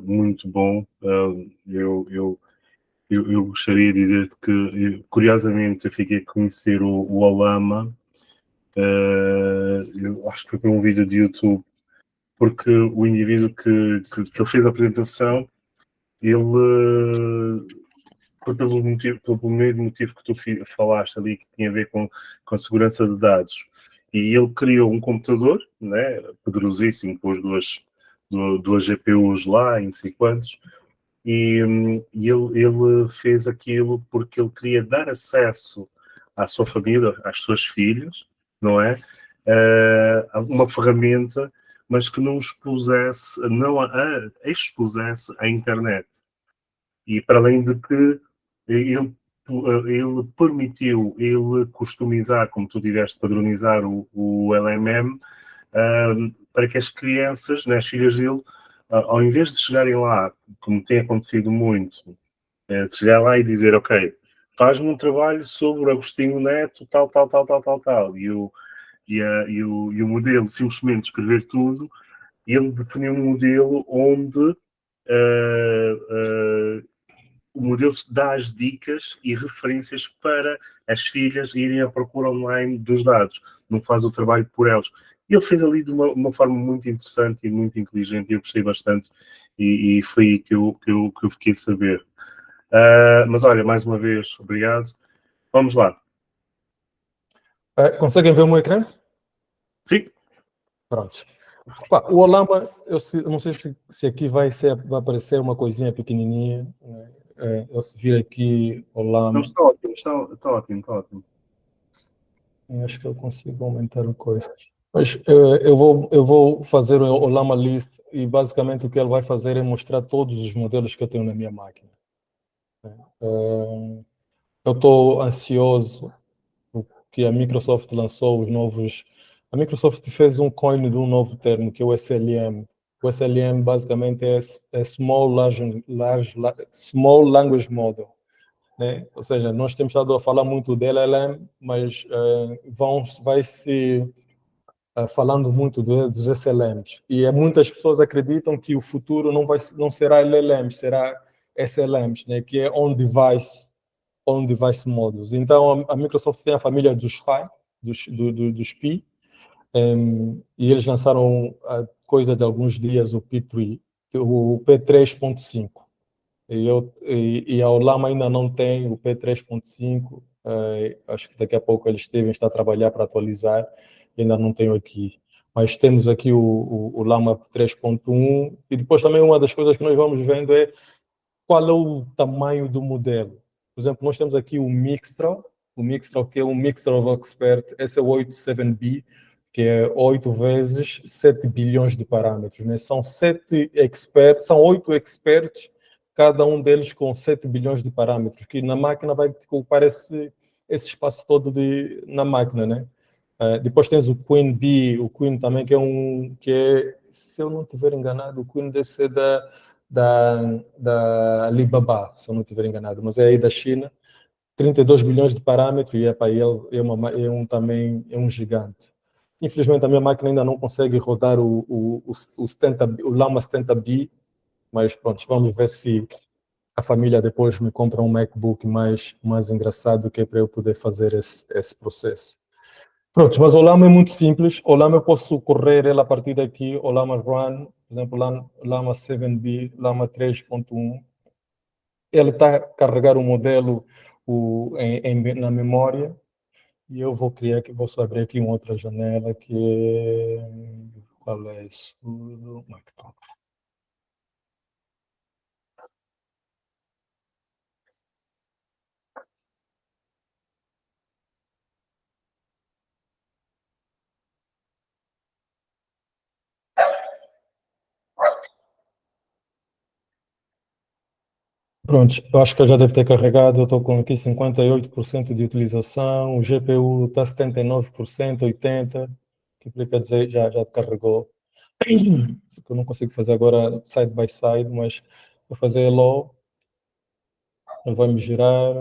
Muito bom. Eu gostaria de dizer que, curiosamente, eu fiquei a conhecer o Olama. Eu acho que foi por um vídeo de YouTube, porque o indivíduo que ele fez a apresentação, ele foi pelo primeiro motivo que tu falaste ali, que tinha a ver com a segurança de dados. E ele criou um computador, né, poderosíssimo, com as duas GPUs lá, em não sei quantos, e ele fez aquilo porque ele queria dar acesso à sua família, às suas filhas, não é? A uma ferramenta, mas que não expusesse, não a expusesse à internet. E para além de que ele permitiu ele customizar, como tu tiveste, padronizar o LMM, para que as crianças, né, as filhas dele, ao invés de chegarem lá, como tem acontecido muito, de chegar lá e dizer, ok, faz-me um trabalho sobre o Agostinho Neto, tal, tal, tal, tal, tal, tal, e o modelo simplesmente escrever tudo, ele definiu um modelo onde o modelo dá as dicas e referências para as filhas irem à procura online dos dados, não faz o trabalho por elas. Ele fez ali de uma forma muito interessante e muito inteligente, e eu gostei bastante, e foi aí que eu fiquei a saber. Mas olha, mais uma vez, obrigado. Vamos lá. Conseguem ver o meu ecrã? Sim. Pronto. O Olama, eu não sei se aqui vai aparecer uma coisinha pequenininha. Né? Eu se vir aqui, Olama. Não, está ótimo, está ótimo. Eu acho que eu consigo aumentar o coisa. Mas eu vou fazer o Olama List e basicamente o que ele vai fazer é mostrar todos os modelos que eu tenho na minha máquina. Eu estou ansioso porque a Microsoft lançou os novos. A Microsoft fez um coin de um novo termo que é o SLM. O SLM basicamente é Small Language Model. Né? Ou seja, nós temos estado a falar muito do LLM, mas vai se falando muito dos SLMs. E muitas pessoas acreditam que o futuro não será LLMs, será SLMs, né? Que é on-device models. Então, a Microsoft tem a família dos Phi, dos Pi, e eles lançaram a coisa de alguns dias o P3, o P3.5. E a Olama ainda não tem o P3.5. Acho que daqui a pouco eles devem estar a trabalhar para atualizar. Ainda não tenho aqui. Mas temos aqui o Lama 3.1. E depois também uma das coisas que nós vamos vendo é qual é o tamanho do modelo. Por exemplo, nós temos aqui o Mixtral que é um Mixtral of Expert, esse é o 87B, que é 8 vezes 7 bilhões de parâmetros. Né? São 8 experts, cada um deles com 7 bilhões de parâmetros, que na máquina vai ocupar esse espaço todo na máquina. Né? Depois tens o Queen Bee, o Queen também, que é, se eu não estiver enganado, o Queen deve ser da Alibaba, se eu não estiver enganado, mas é aí da China, 32 bilhões de parâmetros, e ele também é um gigante. Infelizmente, a minha máquina ainda não consegue rodar o Llama 70B, mas pronto, vamos ver se a família depois me compra um MacBook mais engraçado, que é para eu poder fazer esse processo. Pronto, mas o Llama é muito simples. O Llama eu posso correr ele a partir daqui, o Llama Run, por exemplo, Llama 7B, Llama 3.1. Ele está a carregar o modelo na memória e eu vou só abrir aqui uma outra janela que é... Qual é isso? Pronto, eu acho que ele já deve ter carregado. Eu estou com aqui 58% de utilização, o GPU está 79%, 80%, que implica dizer já carregou. Eu não consigo fazer agora side by side, mas vou fazer low. Ele vai me girar.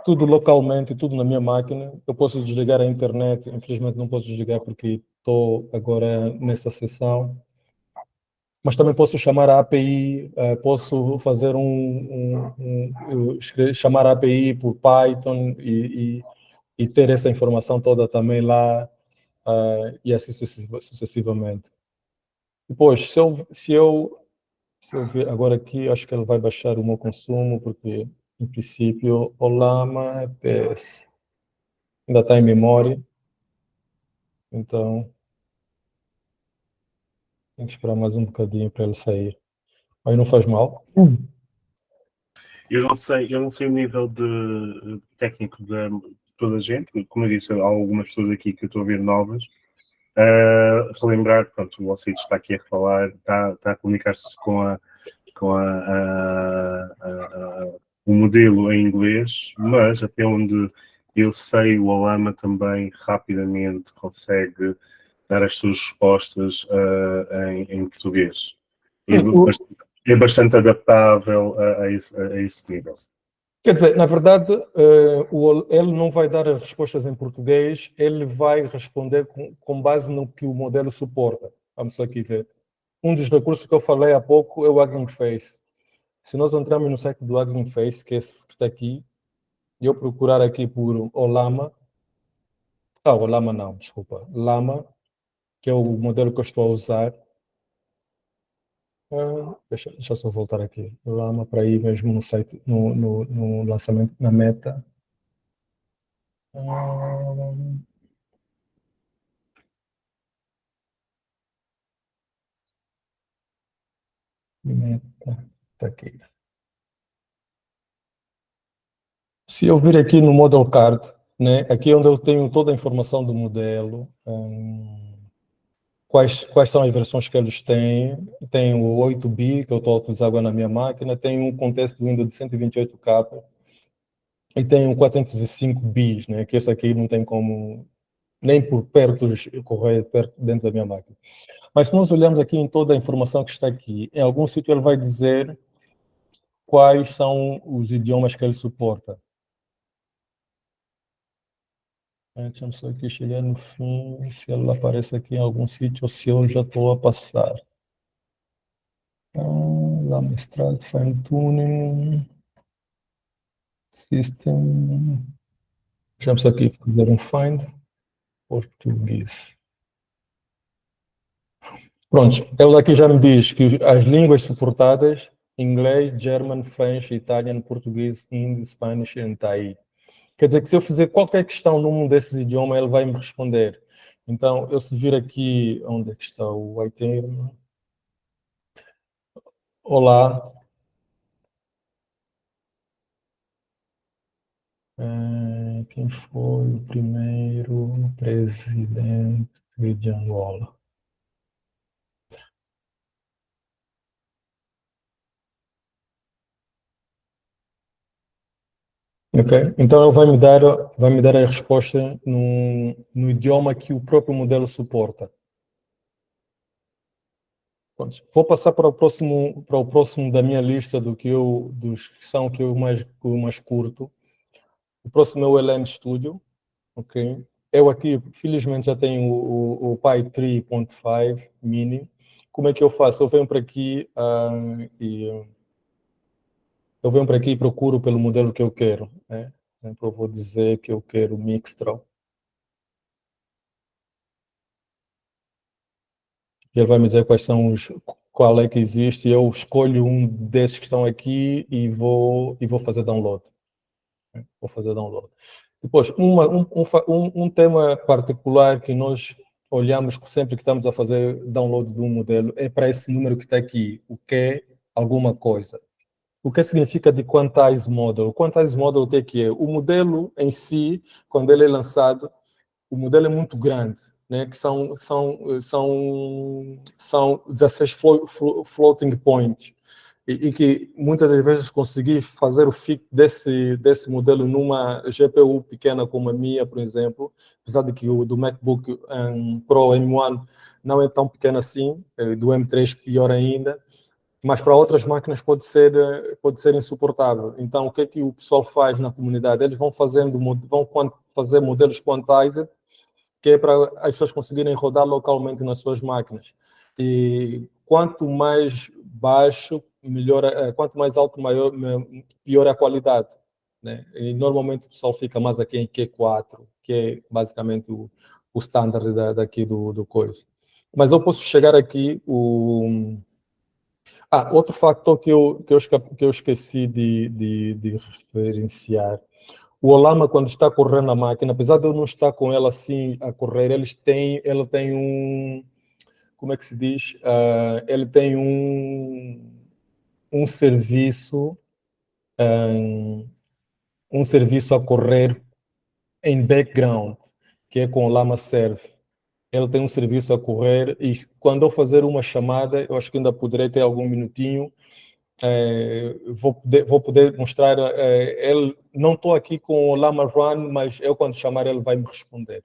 Tudo localmente, tudo na minha máquina. Eu posso desligar a internet, infelizmente não posso desligar porque estou agora nessa sessão. Mas também posso chamar a API, posso fazer chamar a API por Python e ter essa informação toda também lá, e assim sucessivamente. Depois, se eu ver agora aqui, acho que ele vai baixar o meu consumo, porque em princípio o Llama PS ainda está em memória, então tem que esperar mais um bocadinho para ele sair. Aí não faz mal. Eu não sei o nível de técnico de toda a gente, como eu disse, há algumas pessoas aqui que eu estou a ver novas. Relembrar, pronto, o Alcides está aqui a falar, está a comunicar-se com o modelo em inglês, mas até onde eu sei, o Olama também rapidamente consegue dar as suas respostas em português. É bastante adaptável a esse nível. Quer dizer, na verdade, ele não vai dar as respostas em português, ele vai responder com base no que o modelo suporta. Vamos só aqui ver. Um dos recursos que eu falei há pouco é o Hugging Face. Se nós entrarmos no site do Hugging Face, que é esse que está aqui, e eu procurar aqui por Olama, Olama não, desculpa, Llama, que é o modelo que eu estou a usar. Deixa eu só voltar aqui. Llama para ir mesmo no site, no lançamento, na meta. Meta, tá aqui. Se eu vir aqui no Model Card, né, aqui é onde eu tenho toda a informação do modelo, quais são as versões que eles têm. Tem o 8B, que eu estou a utilizar agora na minha máquina, tem um contexto de Windows de 128K, e tem um 405 bis, né, que esse aqui não tem como, nem por perto, correr perto dentro da minha máquina. Mas se nós olharmos aqui em toda a informação que está aqui, em algum sítio ele vai dizer quais são os idiomas que ele suporta. Deixa-me só aqui chegar no fim, se ela aparece aqui em algum sítio ou se eu já estou a passar. Lá mestrado, fine tuning, system. Deixa-me só aqui fazer um find, português. Pronto, ela aqui já me diz que as línguas suportadas, inglês, German, French, Italian, português, Hindi, Spanish e Thai. Quer dizer que se eu fizer qualquer questão num desses idiomas, ele vai me responder. Então, eu se vir aqui, onde é que está o item? Olá. Quem foi o primeiro presidente de Angola? Ok? Então ele vai me dar a resposta no idioma que o próprio modelo suporta. Pronto. Vou passar para o próximo da minha lista dos que são que eu mais curto. O próximo é o LM Studio, ok? Eu aqui, felizmente, já tenho o Pi 3.5 Mini. Como é que eu faço? Eu venho para aqui e procuro pelo modelo que eu quero, né? Sempre eu vou dizer que eu quero Mixtral. E ele vai me dizer qual é que existe. Eu escolho um desses que estão aqui e vou fazer download. Vou fazer download. Depois, um tema particular que nós olhamos sempre que estamos a fazer download de um modelo é para esse número que está aqui, o que é alguma coisa. O que significa de quantize model? O quantize model, o que é? O modelo em si, quando ele é lançado, o modelo é muito grande, né? Que são 16 floating points. e que muitas das vezes consegui fazer o fit desse modelo numa GPU pequena como a minha, por exemplo, apesar de que o do MacBook Pro M1 não é tão pequeno assim, do M3 pior ainda, mas para outras máquinas pode ser insuportável. Então, o que é que o pessoal faz na comunidade? Eles vão fazer modelos quantized, que é para as pessoas conseguirem rodar localmente nas suas máquinas. E quanto mais baixo, melhor, quanto mais alto, pior é a qualidade, né? E normalmente o pessoal fica mais aqui em Q4, que é basicamente o standard daqui do coisa. Mas eu posso chegar aqui, outro fator que eu esqueci de referenciar. O Olama, quando está a correr na máquina, apesar de eu não estar com ela assim a correr, ela tem um, como é que se diz? Ele tem um serviço, um serviço a correr em background, que é com o Lama Serve. Ele tem um serviço a correr e quando eu fazer uma chamada, eu acho que ainda poderei ter algum minutinho, vou poder mostrar. Ele, não estou aqui com o Lama Run, mas eu quando chamar ele vai me responder.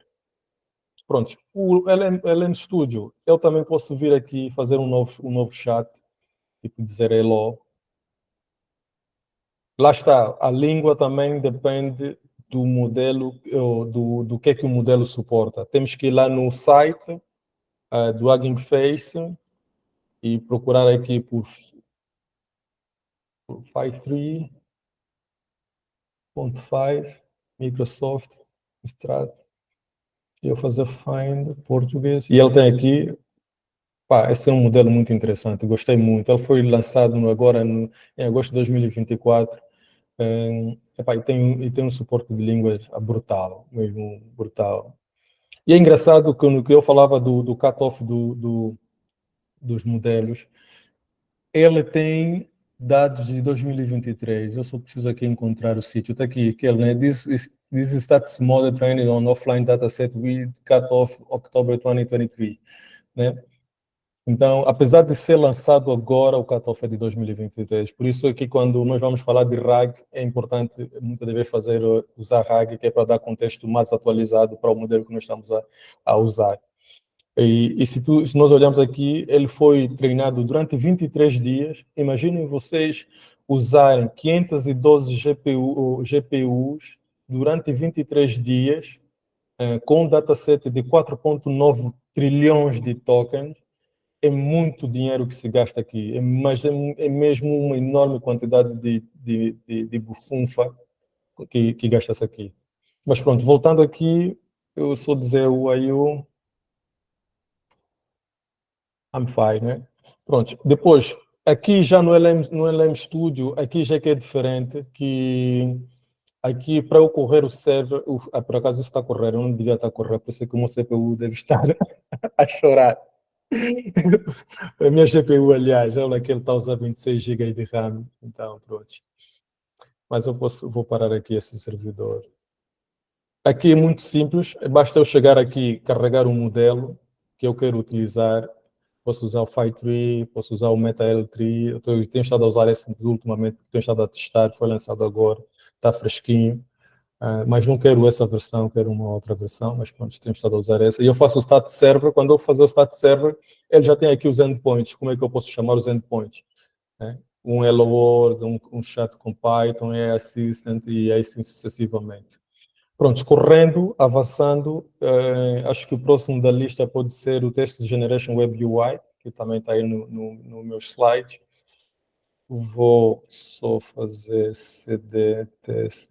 Pronto, o LM Studio, eu também posso vir aqui fazer um novo chat, tipo dizer hello. Lá está, a língua também depende do modelo, do que é que o modelo suporta. Temos que ir lá no site do Hugging Face e procurar aqui por 53.5 Microsoft Strat. E eu fazer find português. E ele tem aqui, esse é um modelo muito interessante, gostei muito. Ele foi lançado agora em agosto de 2024. E tem um suporte de línguas brutal, mesmo brutal. E é engraçado que no que eu falava do cut-off dos modelos, ele tem dados de 2023. Eu só preciso aqui encontrar o sítio. Está aqui, aquele, né? This stats model training on offline dataset with cut-off October 2023, né? Então, apesar de ser lançado agora, o cutoff é de 2023. Por isso é que quando nós vamos falar de RAG, é importante muitas vezes usar RAG, que é para dar contexto mais atualizado para o modelo que nós estamos a usar. E se nós olharmos aqui, ele foi treinado durante 23 dias. Imaginem vocês usarem 512 GPUs durante 23 dias, com um dataset de 4,9 trilhões de tokens. É muito dinheiro que se gasta aqui, mas é mesmo uma enorme quantidade de bufunfa que gasta-se aqui. Mas pronto, voltando aqui, eu só dizer o IU, I'm fine, né? Pronto, depois, aqui já no LM Studio, aqui já que é diferente, que aqui para eu correr o server, por acaso isso está a correr, eu não devia estar a correr, por isso é que o meu CPU deve estar a chorar. A minha GPU, aliás, ela que ele está a usar 26 GB de RAM, então pronto. Mas vou parar aqui esse servidor. Aqui é muito simples, basta eu chegar aqui, carregar um modelo que eu quero utilizar. Posso usar o Phi 3, posso usar o Meta L3. Eu tenho estado a usar esse ultimamente, tenho estado a testar, foi lançado agora, está fresquinho. Mas não quero essa versão, quero uma outra versão, mas pronto, temos estado a usar essa. E eu faço o stat server, quando eu fazer o stat server, ele já tem aqui os endpoints. Como é que eu posso chamar os endpoints? Um Hello World, um chat com Python, Assistant e assim sucessivamente. Pronto, correndo, avançando, acho que o próximo da lista pode ser o Test Generation Web UI, que também está aí no meu slide. Vou só fazer cd test.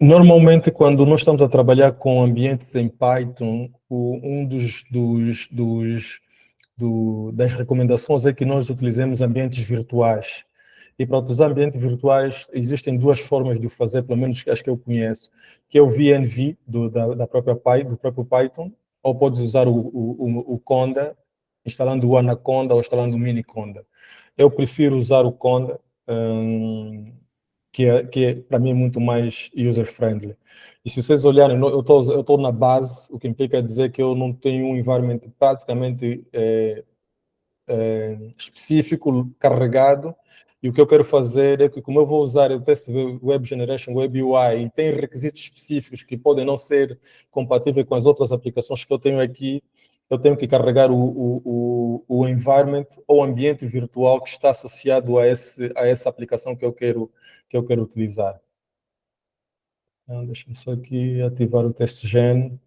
Normalmente, quando nós estamos a trabalhar com ambientes em Python, das recomendações é que nós utilizemos ambientes virtuais. E para utilizar ambientes virtuais, existem duas formas de o fazer, pelo menos as que eu conheço, que é o VNV do próprio Python, ou podes usar o Conda, instalando o Anaconda ou instalando o Miniconda. Eu prefiro usar o Conda, que para mim é muito mais user-friendly. E se vocês olharem, eu estou na base, o que implica dizer que eu não tenho um environment basicamente específico, carregado, e o que eu quero fazer é que, como eu vou usar o Test Web Generation, Web UI, e tem requisitos específicos que podem não ser compatíveis com as outras aplicações que eu tenho aqui, eu tenho que carregar o environment ou ambiente virtual que está associado a essa aplicação que eu quero utilizar. Então, deixa-me só aqui ativar o teste gen.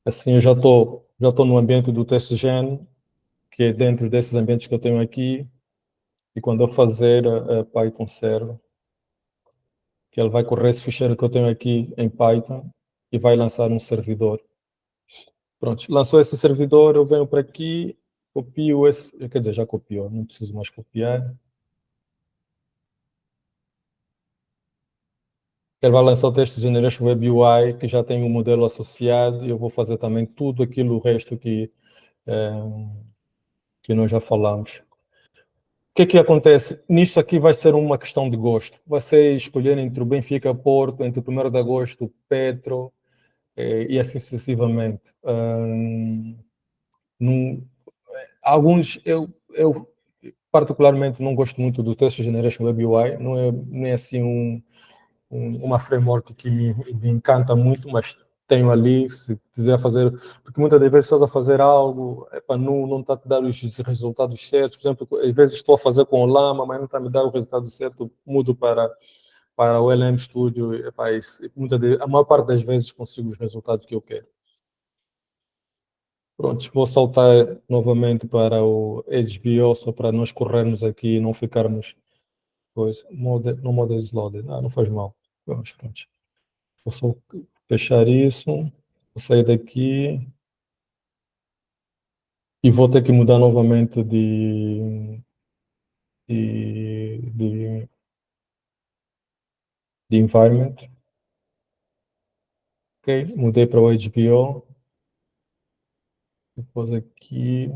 Assim eu já estou no ambiente do teste gen, que é dentro desses ambientes que eu tenho aqui, e quando eu fazer a Python server, que ele vai correr esse ficheiro que eu tenho aqui em Python e vai lançar um servidor. Pronto, lançou esse servidor, eu venho para aqui, copio esse, quer dizer, já copiou, não preciso mais copiar. Ele vai lançar o Test Generation Web UI, que já tem um modelo associado, e eu vou fazer também tudo aquilo, o resto que nós já falamos. O que acontece? Nisto aqui vai ser uma questão de gosto. Vai ser escolher entre o Benfica Porto, entre o 1º de agosto, Petro, e assim sucessivamente. Alguns, eu particularmente não gosto muito do Test Generation Web UI, não é assim uma framework que me encanta muito, mas tenho ali, se quiser fazer, porque muitas das vezes estás a fazer algo, não está a te dar os resultados certos. Por exemplo, às vezes estou a fazer com o Llama, mas não está a me dar o resultado certo, mudo para o LM Studio, a maior parte das vezes consigo os resultados que eu quero. Pronto, vou saltar novamente para o HBO, só para nós corrermos aqui e não ficarmos... no model loaded. Não faz mal. Vamos, pronto. Vou só fechar isso, vou sair daqui e vou ter que mudar novamente de environment. Ok, mudei para o HBO. Depois aqui.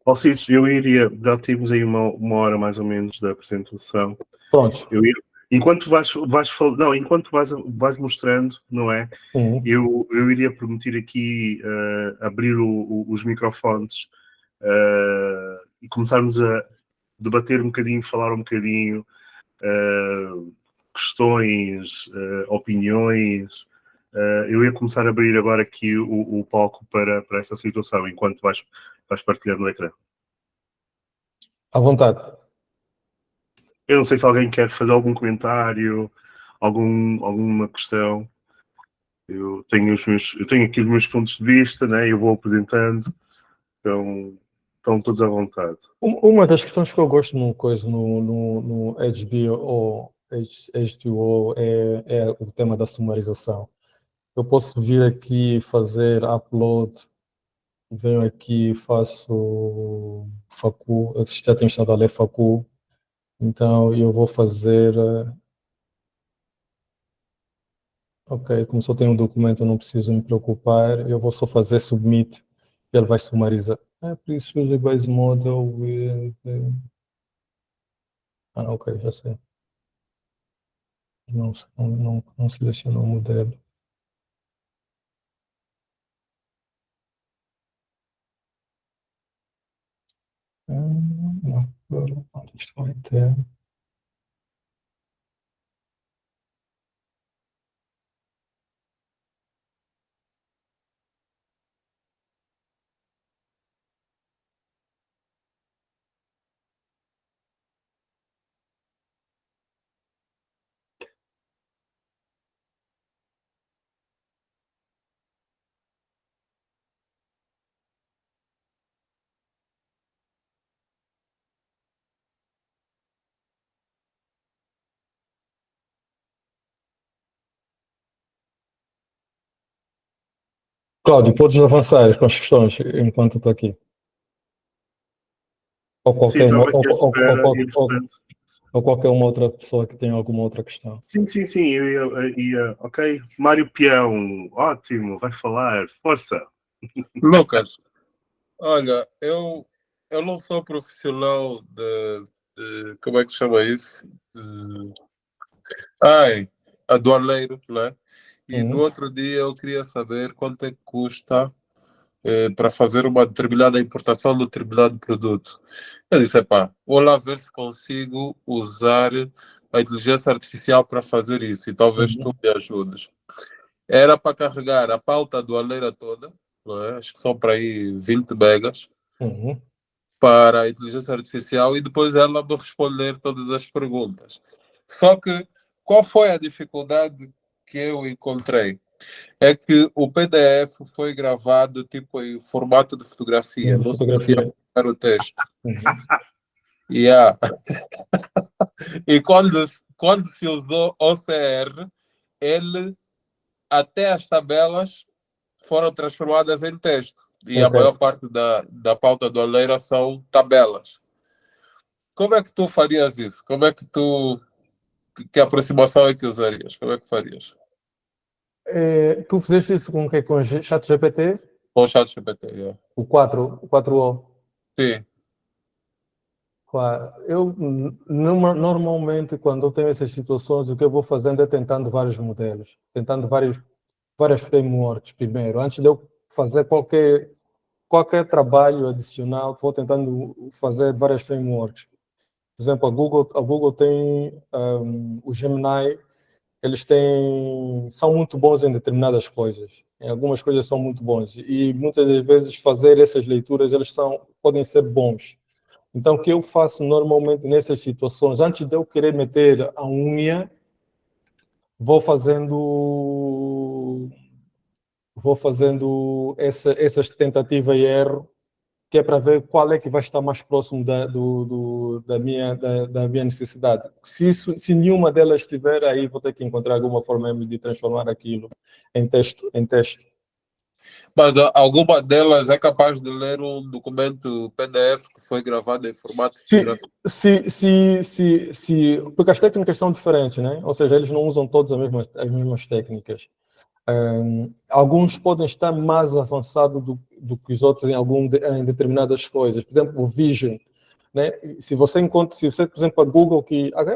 Alcides, eu iria, já tivemos aí uma hora mais ou menos da apresentação. Pronto. Enquanto enquanto vais mostrando, não é? Eu iria permitir aqui abrir os microfones e começarmos a debater um bocadinho, falar um bocadinho, questões, opiniões. Eu ia começar a abrir agora aqui o palco para essa situação, enquanto vais partilhando o ecrã. À vontade. Eu não sei se alguém quer fazer algum comentário, alguma questão. Eu tenho aqui os meus pontos de vista, né? Eu vou apresentando, então estão todos à vontade. Uma das questões que eu gosto no HBO H2O é o tema da sumarização. Eu posso vir aqui fazer upload, venho aqui, faço Facu, eu já tenho instalado a Facu, então eu vou fazer... Ok, como só tenho um documento, eu não preciso me preocupar, eu vou só fazer submit e ele vai sumarizar. Please use the base model with... ok, já sei. Não selecionou o modelo. Não, isto vai ter... Cláudio, podes avançar com as questões enquanto estou aqui? Ou Sim, qualquer... estava aqui à espera, entretanto. Ou qualquer uma outra pessoa que tenha alguma outra questão. Sim, eu ia, ok. Mário Peão, ótimo, vai falar, força. Lucas, olha, eu não sou profissional de como é que chama isso? Ai, aduaneiro, né? E no outro dia eu queria saber quanto é que custa para fazer uma determinada importação de um determinado produto. Eu disse, pá, vou lá ver se consigo usar a inteligência artificial para fazer isso e talvez tu me ajudes. Era para carregar a pauta aduaneira toda, não é? Acho que são para aí 20 megas, para a inteligência artificial e depois ela me responder todas as perguntas. Só que qual foi a dificuldade que eu encontrei? É que o PDF foi gravado tipo em formato de fotografia, não se podia colocar o texto. Yeah. E quando se usou OCR, ele até as tabelas foram transformadas em texto. E a maior parte da pauta do Aleira são tabelas. Como é que tu farias isso? Como é que tu... Que aproximação é que usarias? Como é que farias? Tu fizeste isso com o quê? Com o ChatGPT? Com o ChatGPT, yeah. O 4O? Sim. Claro. Eu, normalmente, quando eu tenho essas situações, o que eu vou fazendo é tentando vários modelos. Tentando várias frameworks primeiro. Antes de eu fazer qualquer trabalho adicional, vou tentando fazer várias frameworks. Por exemplo, a Google tem o Gemini, são muito bons em determinadas coisas. Em algumas coisas são muito bons. E muitas das vezes fazer essas leituras, podem ser bons. Então, o que eu faço normalmente nessas situações, antes de eu querer meter a unha, vou fazendo essas tentativa e erro, que é para ver qual é que vai estar mais próximo da minha necessidade. Se nenhuma delas estiver, aí vou ter que encontrar alguma forma de transformar aquilo em texto. Mas alguma delas é capaz de ler um documento PDF que foi gravado em formato fotográfico? Porque as técnicas são diferentes, né? Ou seja, eles não usam todas as mesmas técnicas. Alguns podem estar mais avançados do que os outros em determinadas coisas. Por exemplo, o Vision, né? Se você, por exemplo, a Google,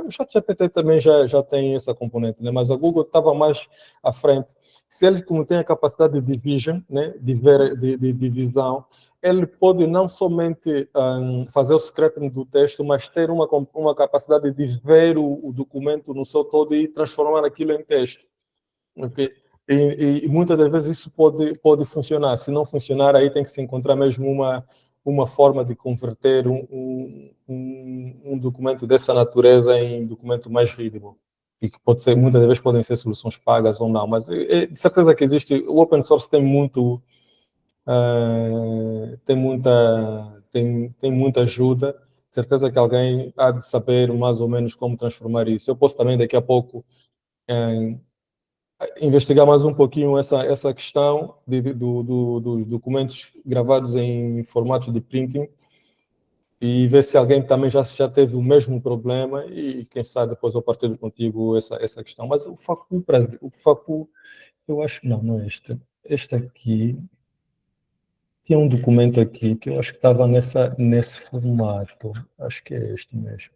o ChatGPT também já tem essa componente, né? Mas a Google estava mais à frente. Se ele, como tem a capacidade de vision, né? de visão, ele pode não somente fazer o scraping do texto, mas ter uma capacidade de ver o documento no seu todo e transformar aquilo em texto. Okay? E muitas das vezes isso pode funcionar. Se não funcionar, aí tem que se encontrar mesmo uma forma de converter um documento dessa natureza em documento mais readable. E que muitas das vezes podem ser soluções pagas ou não. Mas de certeza que existe. O open source tem muita ajuda. De certeza que alguém há de saber mais ou menos como transformar isso. Eu posso também daqui a pouco investigar mais um pouquinho essa questão dos documentos gravados em formato de printing e ver se alguém também já teve o mesmo problema e quem sabe depois eu partilho contigo essa questão. Mas o Facu, eu acho que não é este. Este aqui tinha um documento aqui que eu acho que estava nesse formato. Acho que é este mesmo.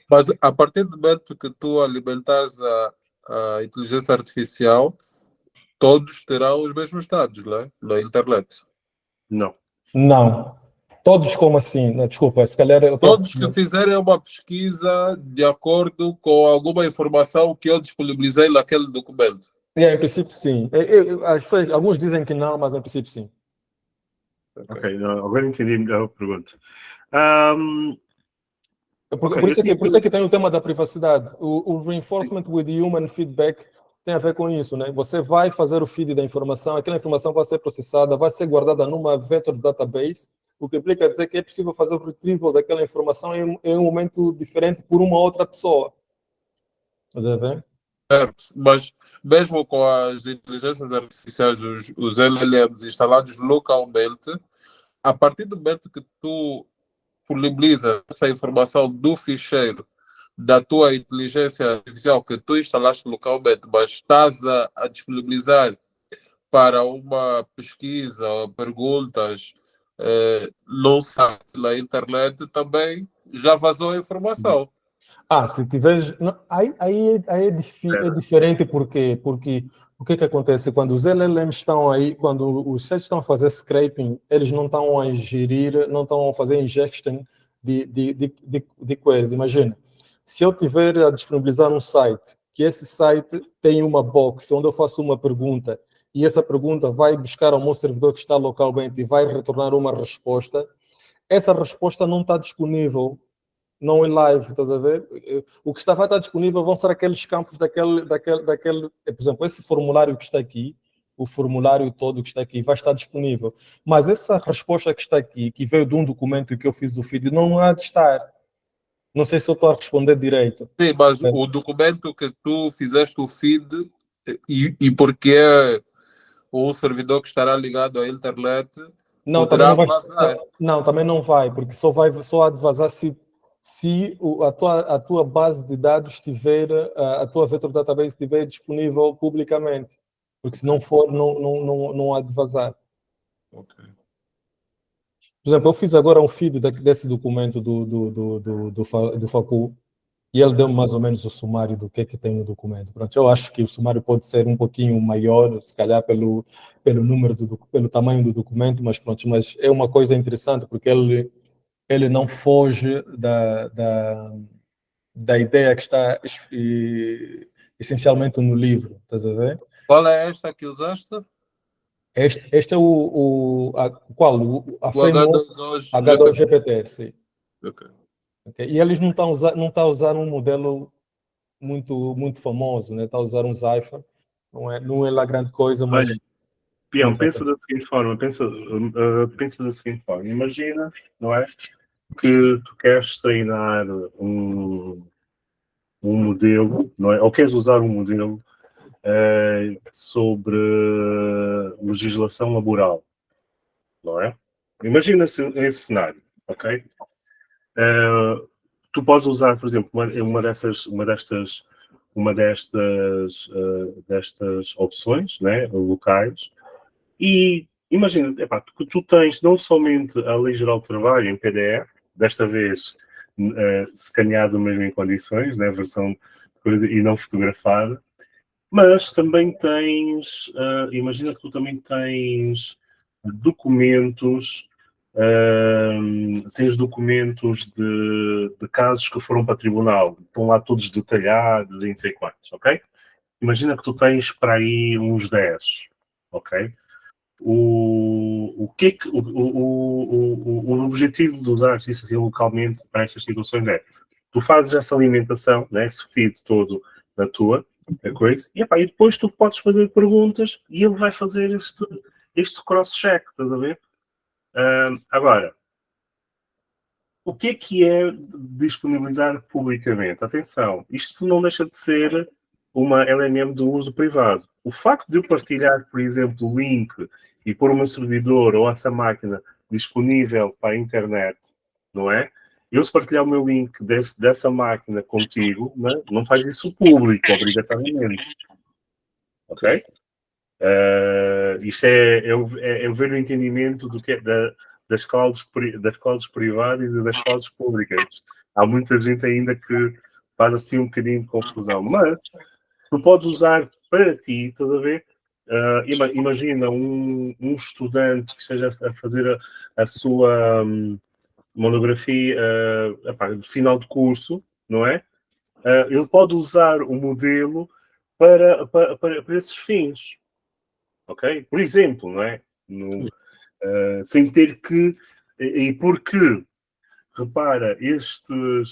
Mas a partir do momento que tu alimentares a inteligência artificial, todos terão os mesmos dados, não é? Na internet. Não. Todos como assim? Não, desculpa, se calhar eu Todos que fizerem uma pesquisa de acordo com alguma informação que eu disponibilizei naquele documento. Em princípio, sim. Alguns dizem que não, mas em princípio, sim. Ok, agora entendi a pergunta. Por isso é que tem o tema da privacidade. O reinforcement with human feedback tem a ver com isso, né? Você vai fazer o feed da informação, aquela informação vai ser processada, vai ser guardada numa vector database, o que implica dizer que é possível fazer o retrieval daquela informação em um momento diferente por uma outra pessoa. Está bem? Certo, mas mesmo com as inteligências artificiais, os LLMs instalados localmente, a partir do momento que tu disponibiliza essa informação do ficheiro da tua inteligência artificial que tu instalaste localmente, mas estás a disponibilizar para uma pesquisa ou perguntas num site na internet, também já vazou a informação. Se tiveres. Aí é diferente porque o que acontece? Quando os LLMs estão aí, quando os sites estão a fazer scraping, eles não estão a ingerir, não estão a fazer ingestion de queries. Imagina, se eu tiver a disponibilizar um site, que esse site tem uma box onde eu faço uma pergunta e essa pergunta vai buscar ao meu servidor que está localmente e vai retornar uma resposta, essa resposta não está disponível, não em live, estás a ver? O que vai estar disponível vão ser aqueles campos daquele, por exemplo, esse formulário que está aqui, o formulário todo que está aqui vai estar disponível. Mas essa resposta que está aqui, que veio de um documento que eu fiz o feed, não há de estar. Não sei se eu estou a responder direito. Sim, mas o documento que tu fizeste o feed e porque o servidor que estará ligado à internet poderá vazar. Não, também não vai, porque só há de vazar se a tua base de dados estiver, a tua vector database estiver disponível publicamente, porque se não for, não há de vazar. Okay. Por exemplo, eu fiz agora um feed desse documento do Facu e ele deu mais ou menos o sumário do que tem no documento. Pronto, eu acho que o sumário pode ser um pouquinho maior, se calhar pelo número pelo tamanho do documento, mas pronto, mas é uma coisa interessante porque ele não foge da ideia que está essencialmente no livro, estás a ver? Qual é esta que usaste? Este é qual? A framework H2GPT, sim. Okay. Okay. E eles não estão a usar um modelo muito famoso, né? Está a usar um Zypher, não é lá grande coisa, mas... Olha, Pião, pensa da seguinte forma, pensa da seguinte forma, imagina, não é, que tu queres treinar um modelo, não é, ou queres usar um modelo sobre legislação laboral, não é? Imagina esse cenário, ok? Tu podes usar, por exemplo, uma destas opções, né, locais, e imagina, que tu tens não somente a Lei Geral do Trabalho em PDF, desta vez escaneado mesmo em condições, né, versão de coisa e não fotografada, mas também tens, imagina que tu também tens documentos, de casos que foram para tribunal, estão lá todos detalhados e não sei quantos, ok? Imagina que tu tens para aí uns 10, ok? O objetivo de usar isso assim localmente para estas situações é, tu fazes essa alimentação, né, esse feed todo da tua coisa, e depois tu podes fazer perguntas e ele vai fazer este cross-check, estás a ver? Agora, o que é disponibilizar publicamente? Atenção, isto não deixa de ser uma LMM de uso privado. O facto de eu partilhar, por exemplo, o link e pôr o meu servidor ou essa máquina disponível para a internet, não é? Eu, se partilhar o meu link dessa máquina contigo, não faz isso público, obrigatoriamente. Ok? Isto é eu ver o entendimento do que é das clouds privadas e das clouds públicas. Há muita gente ainda que faz assim um bocadinho de confusão, mas tu podes usar para ti, estás a ver? Imagina um estudante que esteja a fazer a sua monografia de final de curso, não é? Ele pode usar o modelo para esses fins, ok? Por exemplo, não é? Sem ter que... E porque, repara,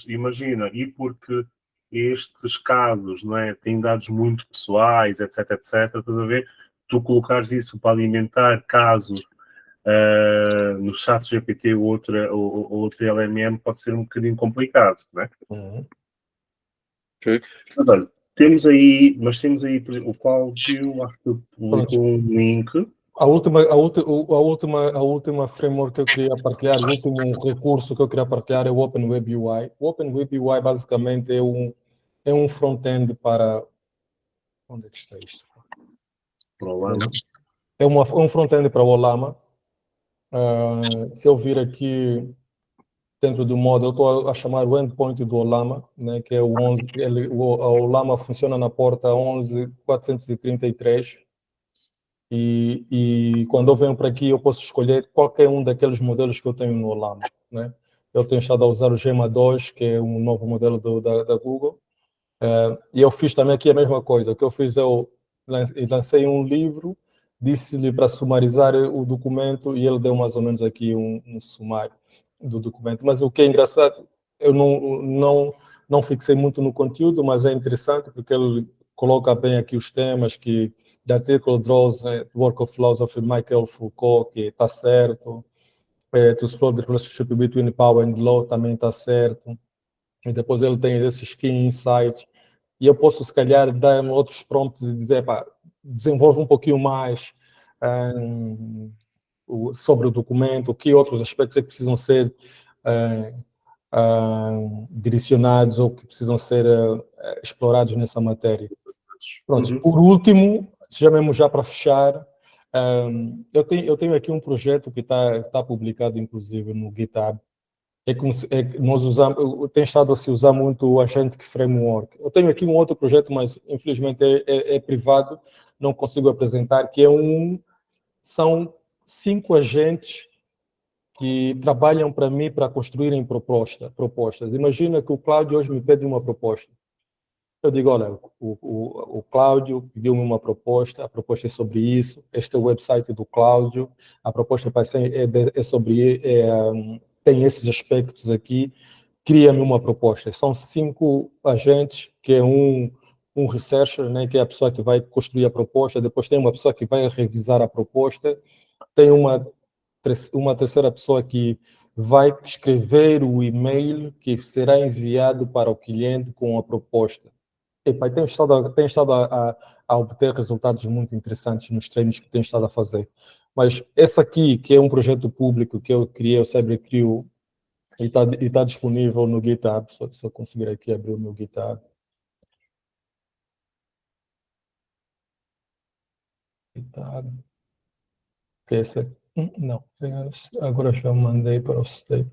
imagina, e porque estes casos, não é, têm dados muito pessoais, etc, estás a ver? Tu colocares isso para alimentar casos no chat GPT ou outra LMM pode ser um bocadinho complicado, não é? Uhum. Okay. Temos aí, por exemplo, o Cláudio, acho que publicou um link. A última framework que eu queria partilhar, o último recurso que eu queria partilhar é o OpenWeb UI. O OpenWeb UI basicamente é um front-end para... Onde é que está isto? É um front-end para o Olama. Se eu vir aqui dentro do módulo, eu estou a chamar o endpoint do Olama, né, que é o 11, o Olama funciona na porta 11.433. E quando eu venho para aqui, eu posso escolher qualquer um daqueles modelos que eu tenho no Olama, né? Eu tenho estado a usar o Gemma 2, que é um novo modelo da Google, e eu fiz também aqui a mesma coisa. O que eu fiz, eu lancei um livro, disse-lhe para sumarizar o documento e ele deu mais ou menos aqui um sumário do documento. Mas o que é engraçado, eu não fixei muito no conteúdo, mas é interessante porque ele coloca bem aqui os temas que The article draws work of philosophy Michael Foucault, que está certo. To explore the relationship between power and law também está certo. E depois ele tem esses key insights. E eu posso, se calhar, dar outros prompts e dizer, pá, desenvolve um pouquinho mais sobre o documento, que outros aspectos é que precisam ser direcionados ou que precisam ser explorados nessa matéria. Pronto, por último, chamemos já para fechar, eu tenho aqui um projeto que está publicado, inclusive, no GitHub. Nós usamos, tem estado a se usar muito o Agentic Framework. Eu tenho aqui um outro projeto, mas infelizmente é privado, não consigo apresentar, que são 5 agentes que trabalham para mim para construírem propostas. Imagina que o Cláudio hoje me pede uma proposta. Eu digo, olha, o Cláudio pediu-me uma proposta, a proposta é sobre isso, este é o website do Cláudio, a proposta é sobre, tem esses aspectos aqui, cria-me uma proposta. São 5 agentes, que é um researcher, né, que é a pessoa que vai construir a proposta, depois tem uma pessoa que vai revisar a proposta, tem uma terceira pessoa que vai escrever o e-mail que será enviado para o cliente com a proposta. Epa, tenho estado a obter resultados muito interessantes nos treinos que tenho estado a fazer. Mas esse aqui, que é um projeto público que eu criei, o CyberCrew, e está disponível no GitHub, se eu conseguir aqui abrir o meu GitHub. GitHub. Que é esse? Não, agora já mandei para o Stay.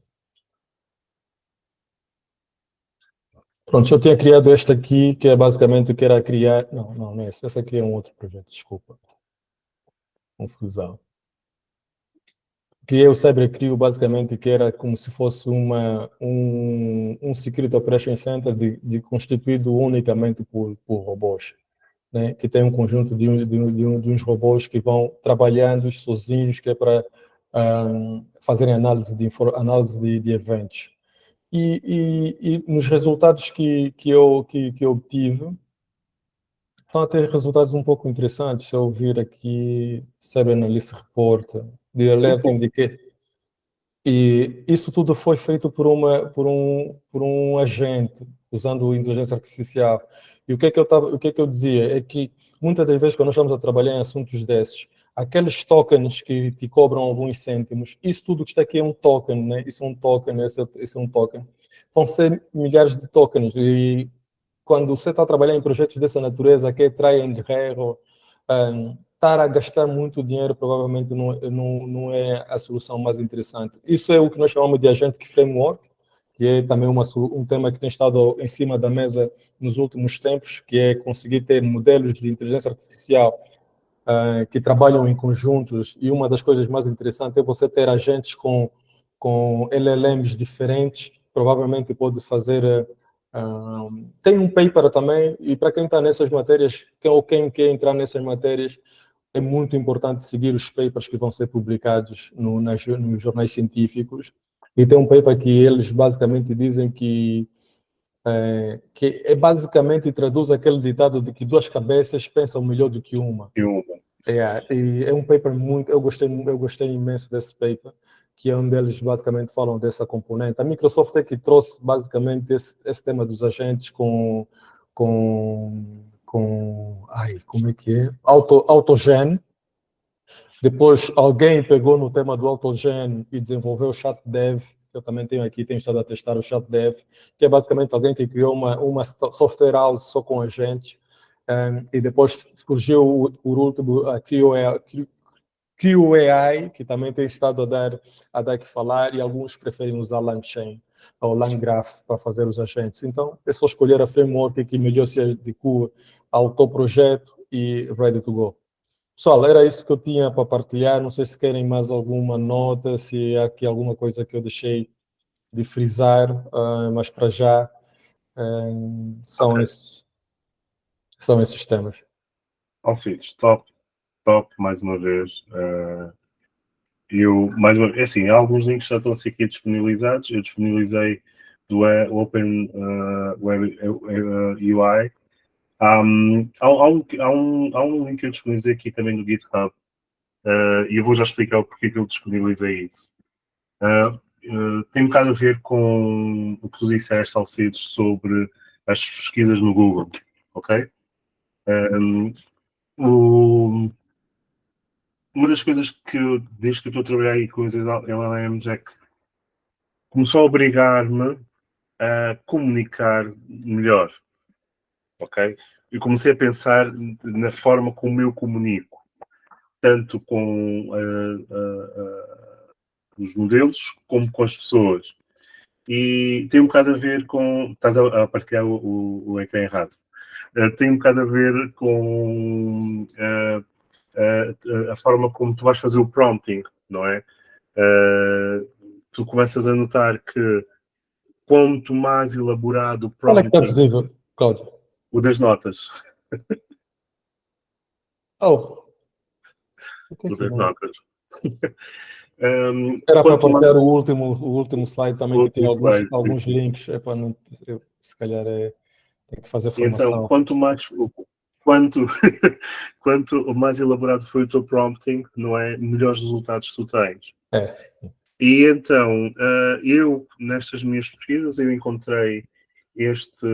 Pronto, eu tinha criado este aqui, que é basicamente o que era criar... Não é esse. Esse aqui é um outro projeto, desculpa. Confusão. Criei o CyberCrew, basicamente, que era como se fosse um Security Operation Center constituído unicamente por robôs, né? Que tem um conjunto de uns robôs que vão trabalhando sozinhos, que é para fazerem análise de eventos. E nos resultados que eu obtive, são até resultados um pouco interessantes. Se eu vir aqui, Cyber Analyst Report, de Alert Indicator, e isso tudo foi feito por um agente, usando inteligência artificial. E o que é que eu dizia? É que muitas das vezes, quando nós estamos a trabalhar em assuntos desses, aqueles tokens que te cobram alguns cêntimos, isso tudo que está aqui é um token, né? Isso é um token, esse é um token. Vão ser milhares de tokens. E quando você está trabalhando em projetos dessa natureza, que é try and error, estar a gastar muito dinheiro provavelmente não é a solução mais interessante. Isso é o que nós chamamos de Agentic Framework, que é também um tema que tem estado em cima da mesa nos últimos tempos, que é conseguir ter modelos de inteligência artificial que trabalham em conjuntos, e uma das coisas mais interessantes é você ter agentes com LLMs diferentes, provavelmente pode fazer... tem um paper também, e para quem está nessas matérias, ou quem quer entrar nessas matérias, é muito importante seguir os papers que vão ser publicados nos jornais científicos. E tem um paper que eles basicamente dizem que basicamente traduz aquele ditado de que 2 cabeças pensam melhor do que uma. E é um paper eu gostei imenso desse paper, que é onde eles basicamente falam dessa componente. A Microsoft é que trouxe basicamente esse tema dos agentes como é que é? Autogen, Depois alguém pegou no tema do AutoGen e desenvolveu o ChatDev. Eu também tenho estado a testar o ChatDev, que é basicamente alguém que criou uma software house só com agentes. E depois surgiu por último a QAI, que também tem estado a dar que falar, e alguns preferem usar LangChain ou LangGraph para fazer os agentes. Então, é só escolher a framework que melhor se adequa ao teu projeto e ready to go. Pessoal, era isso que eu tinha para partilhar. Não sei se querem mais alguma nota, se há aqui alguma coisa que eu deixei de frisar, mas para já são esses temas. Alcides, top, mais uma vez. Assim, alguns links já estão aqui disponibilizados. Eu disponibilizei do Open Web UI. Há um link que eu disponibilizei aqui também no GitHub, e eu vou já explicar o porquê que eu disponibilizei isso. Tem um bocado a ver com o que tu disseste, Alcides, sobre as pesquisas no Google, ok? Uma das coisas que desde que eu estou a trabalhar aí com os LLMs é que começou a obrigar-me a comunicar melhor, ok? Eu comecei a pensar na forma como eu comunico, tanto com os modelos como com as pessoas. E tem um bocado a ver com... Estás a partilhar o ecrã errado. Tem um bocado a ver com a forma como tu vais fazer o prompting, não é? Tu começas a notar que quanto mais elaborado o Qual é que está prompting... visível, Cláudio? O das notas. Oh, O das notas. Era para Quanto mais... partilhar o último slide também, que tem alguns sim. links. Se calhar tem que fazer E então, formação. quanto mais elaborado foi o teu prompting, não é? Melhores resultados tu tens. E então, eu, nestas minhas pesquisas, eu encontrei esta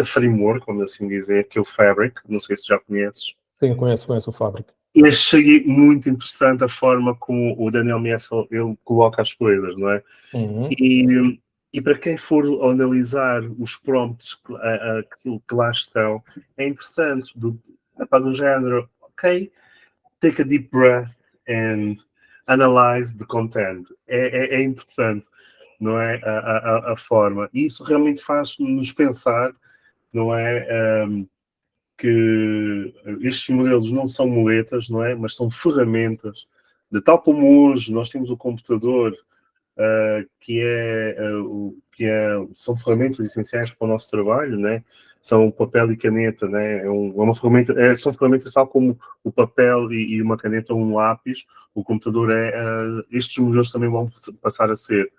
framework, vamos assim dizer, que é o Fabric, não sei se já conheces. Sim, conheço o Fabric. E achei muito interessante a forma como o Daniel Miessel, ele coloca as coisas, não é? Uhum. E para quem for analisar os prompts que lá estão, é interessante, do género, ok, take a deep breath and analyze the content. É interessante, não é? A forma. E isso realmente faz-nos pensar, não é? Que estes modelos não são muletas, não é? Mas são ferramentas. De tal como hoje nós temos o computador, são ferramentas essenciais para o nosso trabalho, né? São papel e caneta, né? Uma ferramenta, são ferramentas tal como o papel e uma caneta ou um lápis. O computador estes modelos também vão passar a ser.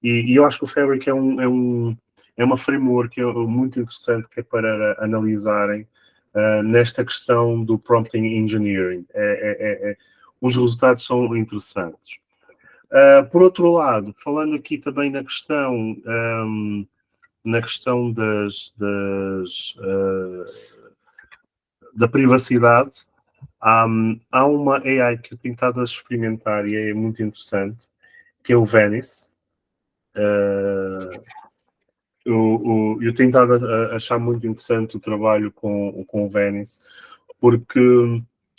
E eu acho que o Fabric é uma framework muito interessante que é para analisarem nesta questão do prompting engineering. Os resultados são interessantes. Por outro lado, falando aqui também na questão da privacidade, há uma AI que eu tenho estado a experimentar e é muito interessante, que é o Venice. Eu tenho estado a achar muito interessante o trabalho com o Venice, porque,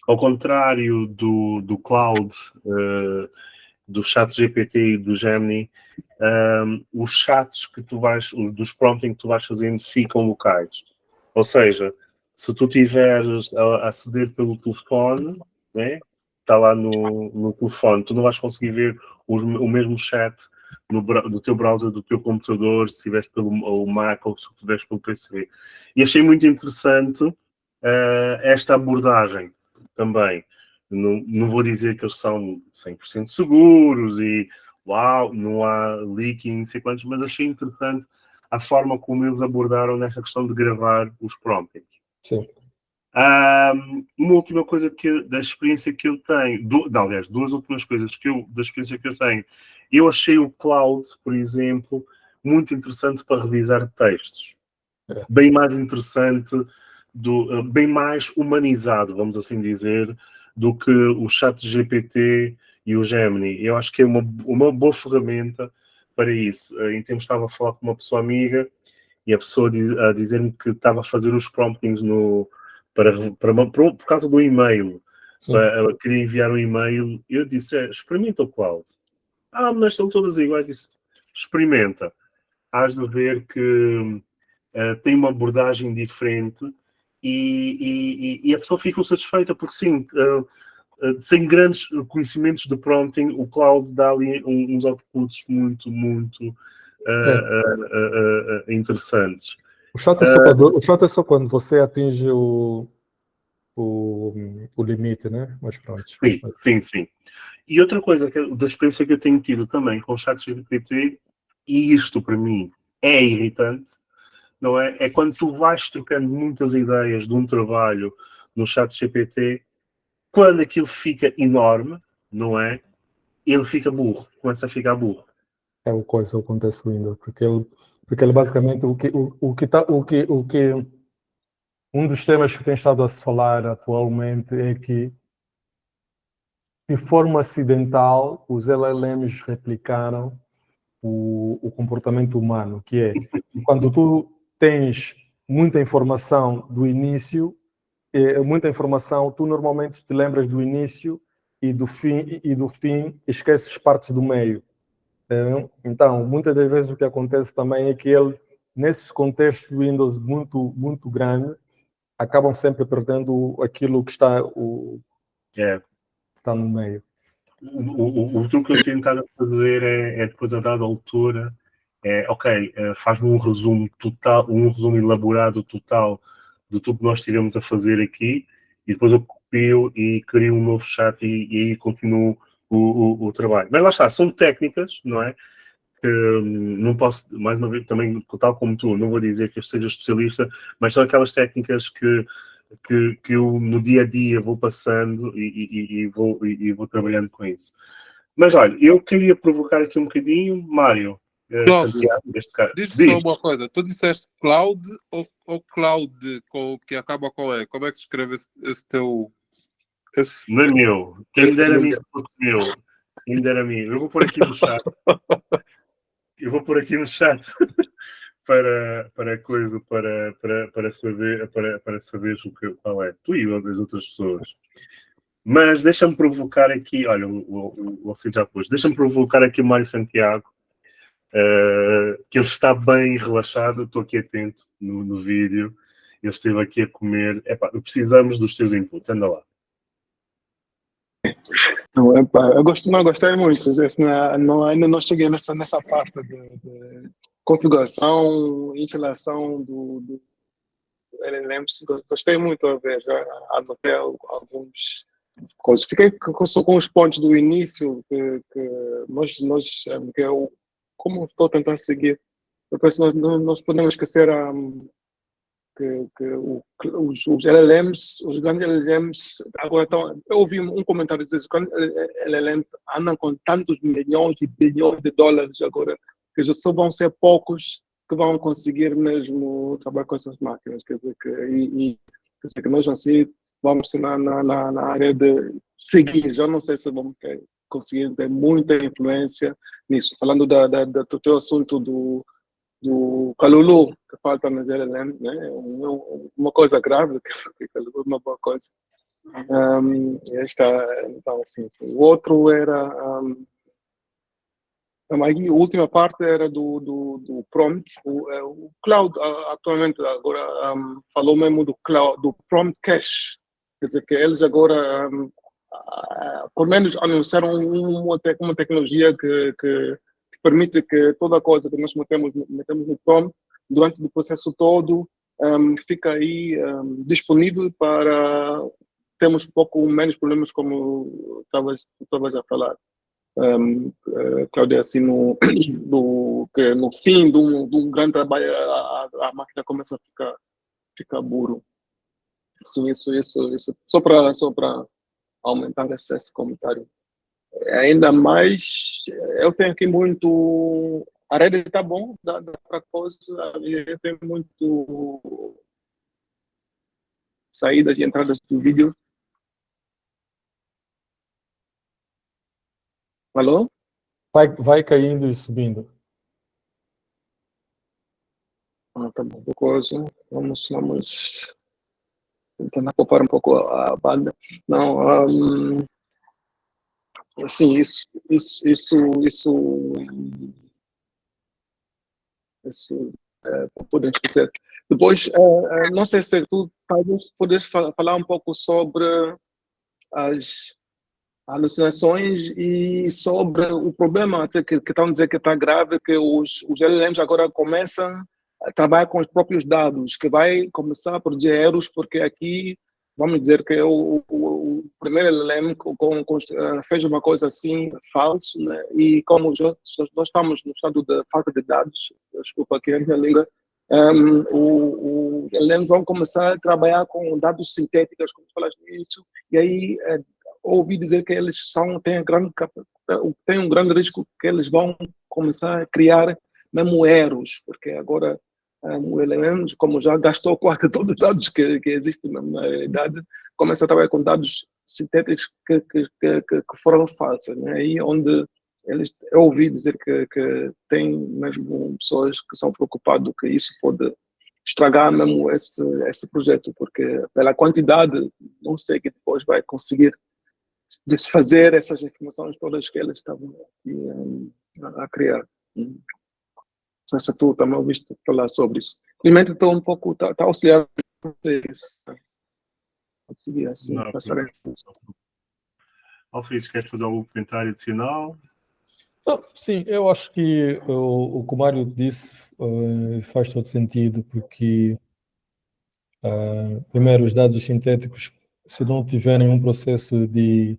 ao contrário do Cloud, do ChatGPT e do Gemini, os chats que dos prompting que tu vais fazendo ficam locais. Ou seja, se tu tiveres a aceder pelo telefone, né, está lá no telefone, tu não vais conseguir ver o mesmo chat do teu browser, do teu computador, se estiveres pelo Mac ou se estiveres pelo PC. E achei muito interessante esta abordagem também. Não vou dizer que eles são 100% seguros e uau, não há leaking, não sei quantos, mas achei interessante a forma como eles abordaram nesta questão de gravar os promptings. Sim. Uma última coisa da experiência que eu tenho, aliás, duas últimas coisas da experiência que eu tenho, eu achei o Cloud, por exemplo, muito interessante para revisar textos. Bem mais interessante bem mais humanizado, vamos assim dizer, do que o ChatGPT e o Gemini. Eu acho que é uma boa ferramenta para isso. Em tempos estava a falar com uma pessoa amiga e a pessoa a dizer-me que estava a fazer os promptings por causa do e-mail. Ela queria enviar um e-mail. Eu disse, experimenta o Cloud. Mas estão todas iguais. Disse, experimenta. Hás de ver que tem uma abordagem diferente e a pessoa fica satisfeita, porque sim, sem grandes conhecimentos de prompting, o Cloud dá ali uns outputs muito interessantes. O chato é só quando você atinge o limite, né? Mas pronto. Sim. E outra coisa da experiência que eu tenho tido também com o ChatGPT, e isto para mim é irritante, não é? É quando tu vais trocando muitas ideias de um trabalho no ChatGPT, quando aquilo fica enorme, não é? Ele fica burro, começa a ficar burro. É o coisa acontece ainda, porque ele basicamente um dos temas que tem estado a se falar atualmente é que, de forma acidental, os LLMs replicaram o comportamento humano, que é quando tu tens muita informação do início, muita informação, tu normalmente te lembras do início e do fim esqueces partes do meio. Então, muitas das vezes o que acontece também é que ele, nesses contextos do Windows muito grande, acabam sempre perdendo aquilo que está no meio. O truque que eu tenho tentado fazer é depois a dada altura, faz-me um resumo total, um resumo elaborado total de tudo que nós estivemos a fazer aqui, e depois eu copio e crio um novo chat e aí continuo o trabalho. Mas lá está, são técnicas, não é? Que não posso, mais uma vez, também, tal como tu, não vou dizer que eu seja especialista, mas são aquelas técnicas que eu no dia a dia vou passando e vou trabalhando com isso. Mas olha, eu queria provocar aqui um bocadinho, Mário, Santiago, deste cara. Diz-me só uma coisa, tu disseste cloud ou cloud que acaba com E? Como é que se escreve esse teu... Não é meu. Quem dera a mim se fosse meu. Quem dera a mim. Eu vou pôr aqui no chat. para saber qual é. Tu e as outras pessoas. Mas deixa-me provocar aqui, olha, o já pôs, deixa-me provocar aqui o Mário Santiago, que ele está bem relaxado, eu estou aqui atento no vídeo, ele esteve aqui a comer. Precisamos dos teus inputs, anda lá. Não, eu gostei muito. Ainda não cheguei nessa parte de configuração, instalação do LLMs. Gostei muito a ver, já anotei alguns coisas. Fiquei só com os pontos do início que eu, como estou tentando seguir, eu penso que nós podemos esquecer que os LLMs, os grandes LLMs, agora estão. Eu ouvi um comentário dizer que os LLMs andam com tantos milhões e bilhões de dólares agora, que já só vão ser poucos que vão conseguir mesmo trabalhar com essas máquinas. Quer dizer que nós assim vamos na área de seguir. Já não sei se vamos conseguir ter muita influência nisso. Falando do teu assunto do Calulu, que falta no LLM, né? Uma coisa grave, que Calulu é uma boa coisa. Então, assim, o outro era... a última parte era do prompt. O Cloud, atualmente, agora falou mesmo do Cloud, do prompt cache. Quer dizer, que eles agora, por menos, anunciaram uma tecnologia que permite que toda coisa que nós metemos no prompt, durante o processo todo, fica aí disponível para termos pouco menos problemas, como estavas a falar. Cláudia, assim, no fim de um grande trabalho, a máquina começa a ficar burro. Sim, isso só para aumentar esse comentário. Ainda mais, eu tenho aqui muito... A rede está bom, dá para coisa, eu tenho muito saídas e entradas do vídeo. Alô? Vai caindo e subindo. Tá bom. Vamos tentar poupar um pouco a banda. Não, assim, isso podemos esquecer. Depois, não sei se tu talvez podes falar um pouco sobre as alucinações e sobre o problema que estão a dizer que está grave, que os LLMs agora começam a trabalhar com os próprios dados, que vai começar a produzir erros, porque aqui, vamos dizer que o primeiro LLM fez uma coisa assim, falso, né? E como nós estamos no estado de falta de dados, desculpa aqui a minha língua, os LLMs vão começar a trabalhar com dados sintéticos, como tu falaste nisso, e aí ouvi dizer que eles têm um grande risco que eles vão começar a criar mesmo erros, porque agora o LLM, como já gastou quase todos os dados que existem na realidade, começa a trabalhar com dados sintéticos que foram falsos, né? Aí onde eu ouvi dizer que tem mesmo pessoas que são preocupadas que isso pode estragar mesmo esse projeto, porque pela quantidade, não sei que depois vai conseguir desfazer essas informações todas que eles estavam aqui, a criar. Não sei se tu também ouviste falar sobre isso. Primeiro estou um pouco, está auxiliar vocês. Conseguir assim, Não, passar em... Alfredo, queres fazer algum comentário adicional? Sim, eu acho que o que o Mário disse faz todo sentido, porque, primeiro, os dados sintéticos, se não tiverem um processo de...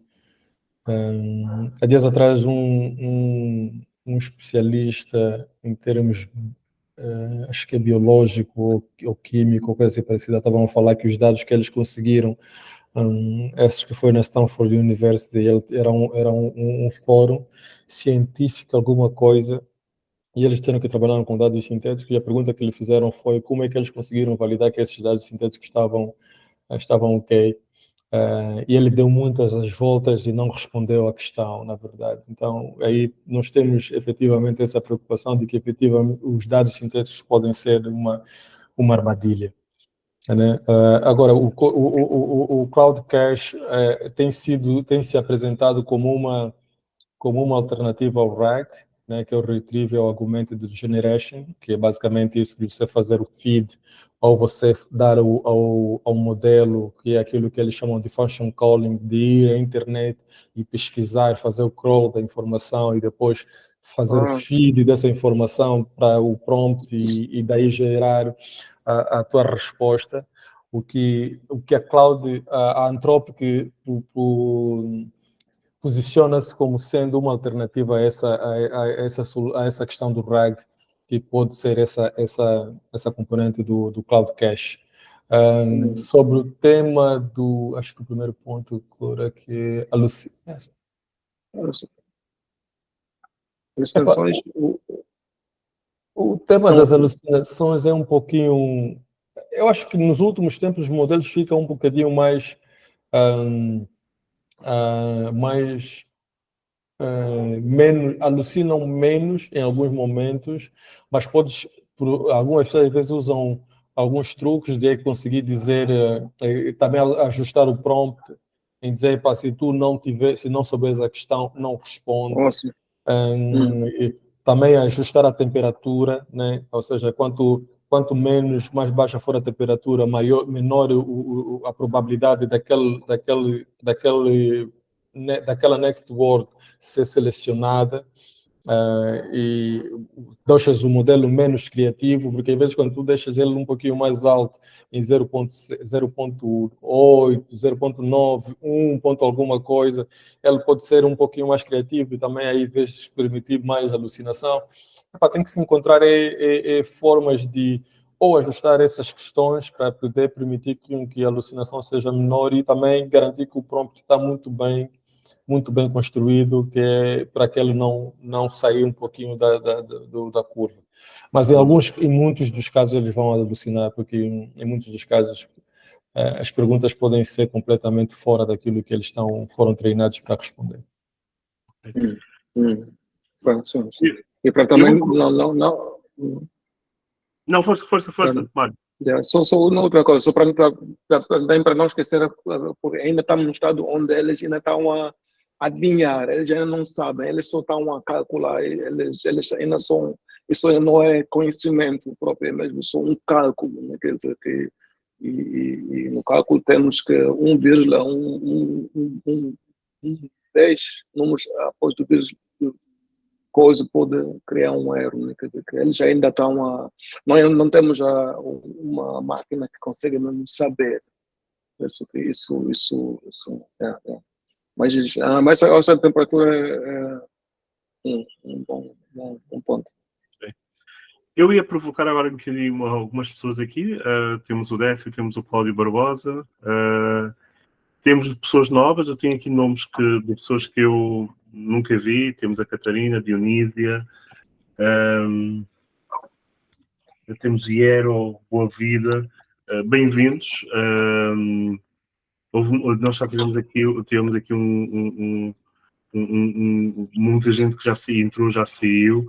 há dias atrás, um especialista em termos, acho que é biológico ou químico, ou coisa assim parecida, estavam a falar que os dados que eles conseguiram, esses que foi na Stanford University, era um fórum científico, alguma coisa, e eles tiveram que trabalhar com dados sintéticos, e a pergunta que lhe fizeram foi como é que eles conseguiram validar que esses dados sintéticos estavam ok. E ele deu muitas as voltas e não respondeu à questão, na verdade. Então, aí nós temos efetivamente essa preocupação de que efetivamente os dados sintéticos podem ser uma armadilha, né? Agora, o Cloud Cache tem se apresentado como uma alternativa ao RAG, né, que é o Retrieval Augmented Generation, que é basicamente isso de você fazer o feed ou você dar ao modelo, que é aquilo que eles chamam de function calling, de ir à internet e pesquisar, fazer o crawl da informação e depois fazer o feed dessa informação para o prompt e daí gerar a tua resposta. O que a Cloud, a Anthropic, posiciona-se como sendo uma alternativa a essa questão do RAG, que pode ser essa componente do Cloud Cache. Sobre o tema acho que o primeiro ponto agora que é alucinações. O tema das alucinações é um pouquinho... Eu acho que nos últimos tempos os modelos ficam um bocadinho mais alucinam menos em alguns momentos, mas algumas pessoas às vezes usam alguns truques de conseguir dizer, também ajustar o prompt, em dizer, se tu se não souberes a questão, não responde. Também ajustar a temperatura, né? Ou seja, quanto mais baixa for a temperatura, menor a probabilidade daquela next word ser selecionada, e deixas o modelo menos criativo, porque às vezes quando tu deixas ele um pouquinho mais alto, em 0.8, 0.9, 1 ponto alguma coisa, ele pode ser um pouquinho mais criativo e também aí vezes permitir mais alucinação. Tem que se encontrar formas de ou ajustar essas questões para poder permitir que a alucinação seja menor e também garantir que o prompt está muito bem construído, que é para que ele não sair um pouquinho da curva. Mas em muitos dos casos eles vão alucinar, porque em muitos dos casos as perguntas podem ser completamente fora daquilo que eles foram treinados para responder. Bom, sim. E para também Não, força, Mário. Só uma outra coisa, só também para não esquecer, porque ainda estamos num estado onde eles ainda estão a adivinhar, eles ainda não sabem, eles só estão a calcular, eles ainda são, isso não é conhecimento próprio, é mesmo só um cálculo, né? Quer dizer que e no cálculo temos que 10 números após do vírgula coisa pode criar um erro, né? Quer dizer que eles ainda estão não temos uma máquina que consegue mesmo saber isso mas essa temperatura é um ponto. Eu ia provocar agora um bocadinho algumas pessoas aqui. Temos o Décio, temos o Cláudio Barbosa, temos pessoas novas. Eu tenho aqui nomes de pessoas que eu nunca vi. Temos a Catarina, a Dionísia, temos Iero, Boa Vida. Bem-vindos. Nós já tivemos aqui muita gente que já entrou, já saiu.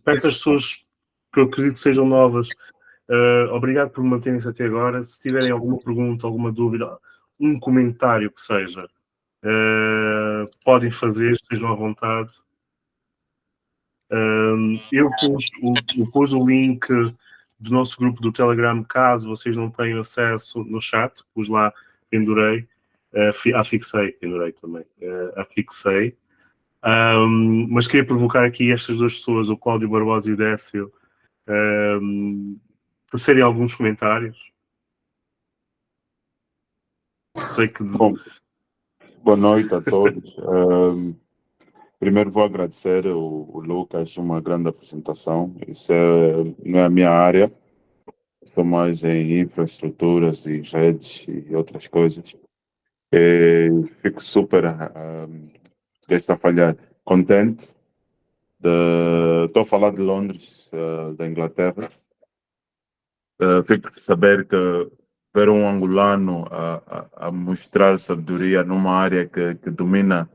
Para essas pessoas que eu acredito que sejam novas, obrigado por manterem-se até agora. Se tiverem alguma pergunta, alguma dúvida, um comentário que seja, podem fazer, estejam à vontade. Eu pus o link do nosso grupo do Telegram, caso vocês não tenham acesso no chat, pus lá, pendurei, afixei, pendurei também, afixei. Mas queria provocar aqui estas duas pessoas, o Cláudio Barbosa e o Décio, para serem alguns comentários. Sei que... Bom, boa noite a todos. Primeiro vou agradecer o Lucas, uma grande apresentação. Isso não é a minha área, sou mais em infraestruturas e redes e outras coisas. Fico super, deixa eu falhar, contente. Estou a falar de Londres, da Inglaterra. Fico de saber que ver um angolano a mostrar sabedoria numa área que domina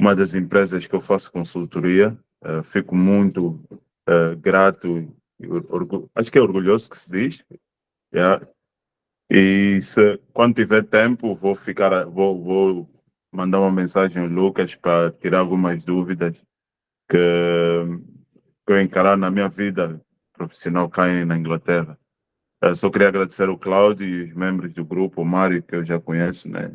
uma das empresas que eu faço consultoria. Fico muito grato, acho que é orgulhoso que se diz. Yeah. E quando tiver tempo, vou mandar uma mensagem ao Lucas para tirar algumas dúvidas que eu encarar na minha vida profissional cá na Inglaterra. Só queria agradecer ao Cláudio e os membros do grupo, o Mário, que eu já conheço, né?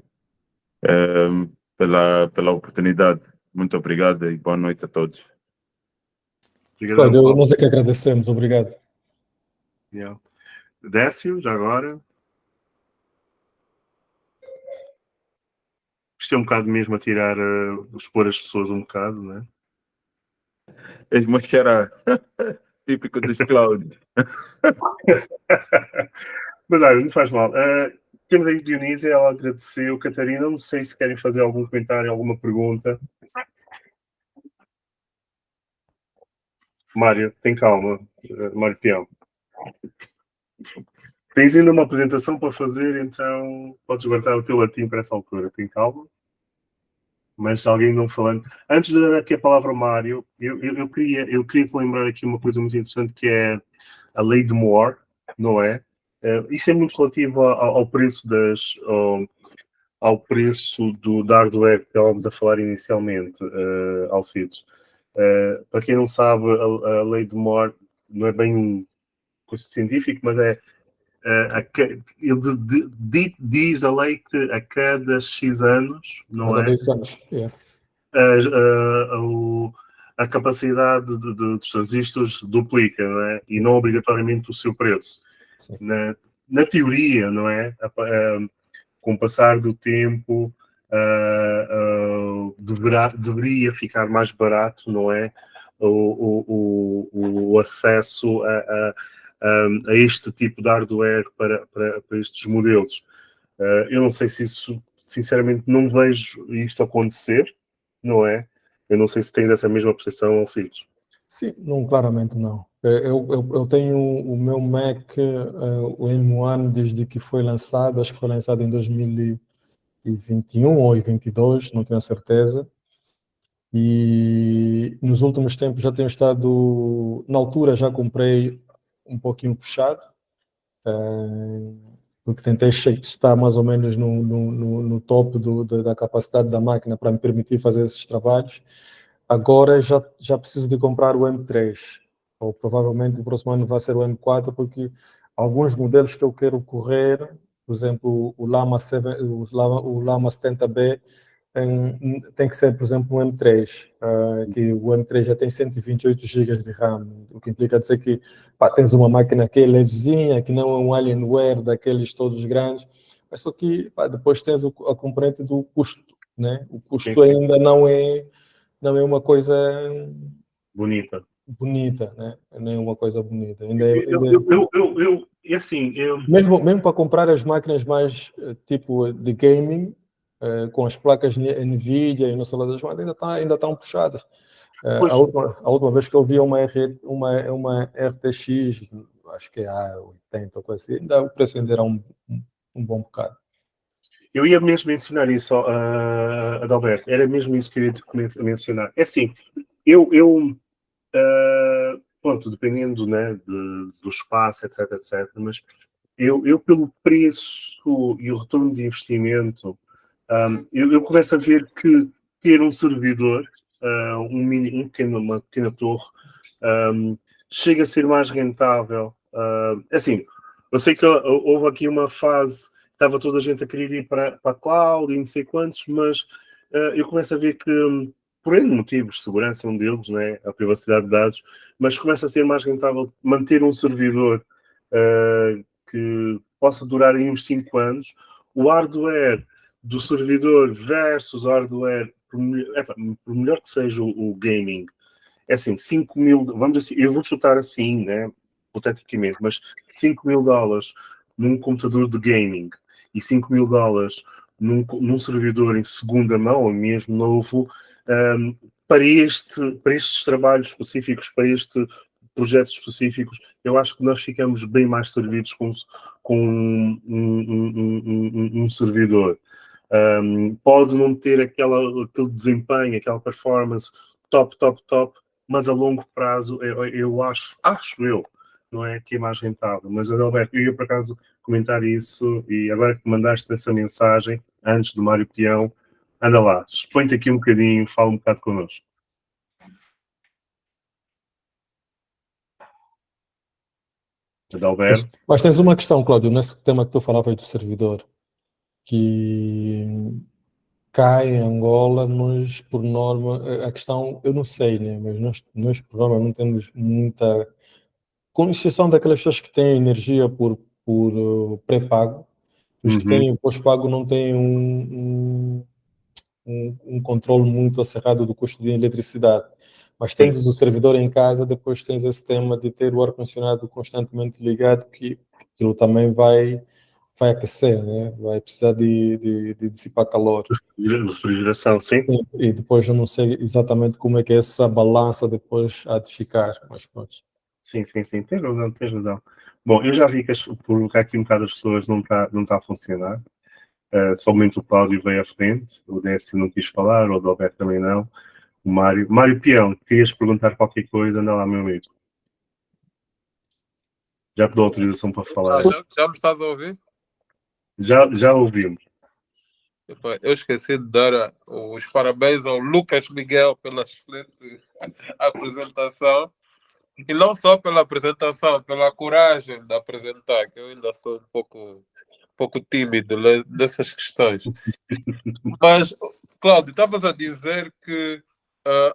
Pela oportunidade. Muito obrigado e boa noite a todos. Cláudio, nós é que agradecemos. Obrigado. Yeah. Décio, já agora. Isto é um bocado mesmo a tirar, expor as pessoas um bocado, não é? Mas que era típico dos Cláudios. Mas olha, não faz mal. Temos aí Dionísia, ela agradeceu. Catarina, não sei se querem fazer algum comentário, alguma pergunta. Mário, tem calma. Mário Peão. Tens ainda uma apresentação para fazer, então podes guardar o teu latim para essa altura. Tem calma. Mas alguém não falando. Antes de dar aqui a palavra ao Mário, eu queria te lembrar aqui uma coisa muito interessante, que é a lei de Moore, não é? Isso é muito relativo ao preço ao preço do hardware que estávamos a falar inicialmente, Alcides. Para quem não sabe, a lei de Moore não é bem um coisa científico, mas ele diz a lei que a cada X anos, não é? 10 anos, yeah. A capacidade dos transistores duplica, não é? E não obrigatoriamente o seu preço. Na teoria, não é? Com o passar do tempo, deveria ficar mais barato, não é? O acesso a este tipo de hardware para estes modelos. Eu não sei se isso, sinceramente, não vejo isto acontecer, não é? Eu não sei se tens essa mesma percepção, Alcides. Sim, não, claramente não. Eu tenho o meu Mac, o M1, desde que foi lançado, acho que foi lançado em 2021 ou 2022, não tenho a certeza. E nos últimos tempos já tenho estado, na altura já comprei um pouquinho puxado, porque tentei estar mais ou menos no topo da capacidade da máquina para me permitir fazer esses trabalhos. Agora já preciso de comprar o M3, ou provavelmente o próximo ano vai ser o M4, porque alguns modelos que eu quero correr, por exemplo, o Llama 7, o Llama 70B, tem que ser, por exemplo, um M3, que o M3 já tem 128 GB de RAM, o que implica dizer que tens uma máquina que é levezinha, que não é um Alienware daqueles todos grandes, mas só que depois tens a componente do custo, né? O custo Sim. ainda não é uma coisa Bonita. bonita, né? Não é uma coisa bonita. E assim, Mesmo para comprar as máquinas mais tipo de gaming, com as placas NVIDIA e não sei lá das máquinas, ainda estão puxadas. pois, A última vez que eu vi uma RTX, acho que é A80 ou coisa assim, o preço ainda era um bom bocado. eu ia mesmo mencionar isso, Adalberto, era mesmo isso que eu ia mencionar. É assim, pronto, dependendo, né, do espaço, etc, etc, mas eu pelo preço e o retorno de investimento, eu começo a ver que ter um servidor, uma pequena torre, chega a ser mais rentável. Assim, eu sei que houve aqui uma fase, estava toda a gente a querer ir para a cloud e não sei quantos, mas eu começo a ver que, por N motivos, segurança é um deles, né, a privacidade de dados, mas começa a ser mais rentável manter um servidor que possa durar aí uns 5 anos. O hardware do servidor versus hardware, por melhor que seja o gaming, é assim, 5 mil, vamos assim, eu vou chutar assim, né, hipoteticamente, mas 5 mil dólares num computador de gaming e 5 mil dólares num servidor em segunda mão, ou mesmo novo, para estes trabalhos específicos, para este projetos específicos, eu acho que nós ficamos bem mais servidos com um servidor. Pode não ter aquele desempenho, aquela performance top, mas a longo prazo eu acho eu, não é que é mais rentável. Mas, Adalberto, eu ia por acaso comentar isso e agora que mandaste essa mensagem, antes do Mário Peão, anda lá, expõe-te aqui um bocadinho, fala um bocado connosco. Adalberto. Mas tens uma questão, Cláudio, nesse tema que tu falavas do servidor, que cá em Angola, nós, por norma, a questão, eu não sei, né? Mas nós por norma, não temos muita, com exceção daquelas pessoas que têm energia por pré-pago, os que têm pós-pago não têm um controle muito acerrado do custo de eletricidade. Mas tendo o servidor em casa, depois tens esse tema de ter o ar-condicionado constantemente ligado, que aquilo também vai aquecer, né? Vai precisar de dissipar calor. Refrigeração, sim. E depois eu não sei exatamente como é que é essa balança depois há de ficar, mas pronto. Sim, tens razão. Bom, eu já vi que por aqui um bocado as pessoas não está a funcionar. Somente o Cláudio veio à frente, o Décio não quis falar, o Adalberto também não. O Mário Peão, querias perguntar qualquer coisa, anda lá, meu amigo. Já te dou autorização para falar. Já me estás a ouvir? Já ouvimos. Eu esqueci de dar os parabéns ao Lucas Miguel pela excelente apresentação. E não só pela apresentação, pela coragem de apresentar, que eu ainda sou um pouco tímido dessas questões. Mas, Cláudio, estavas a dizer que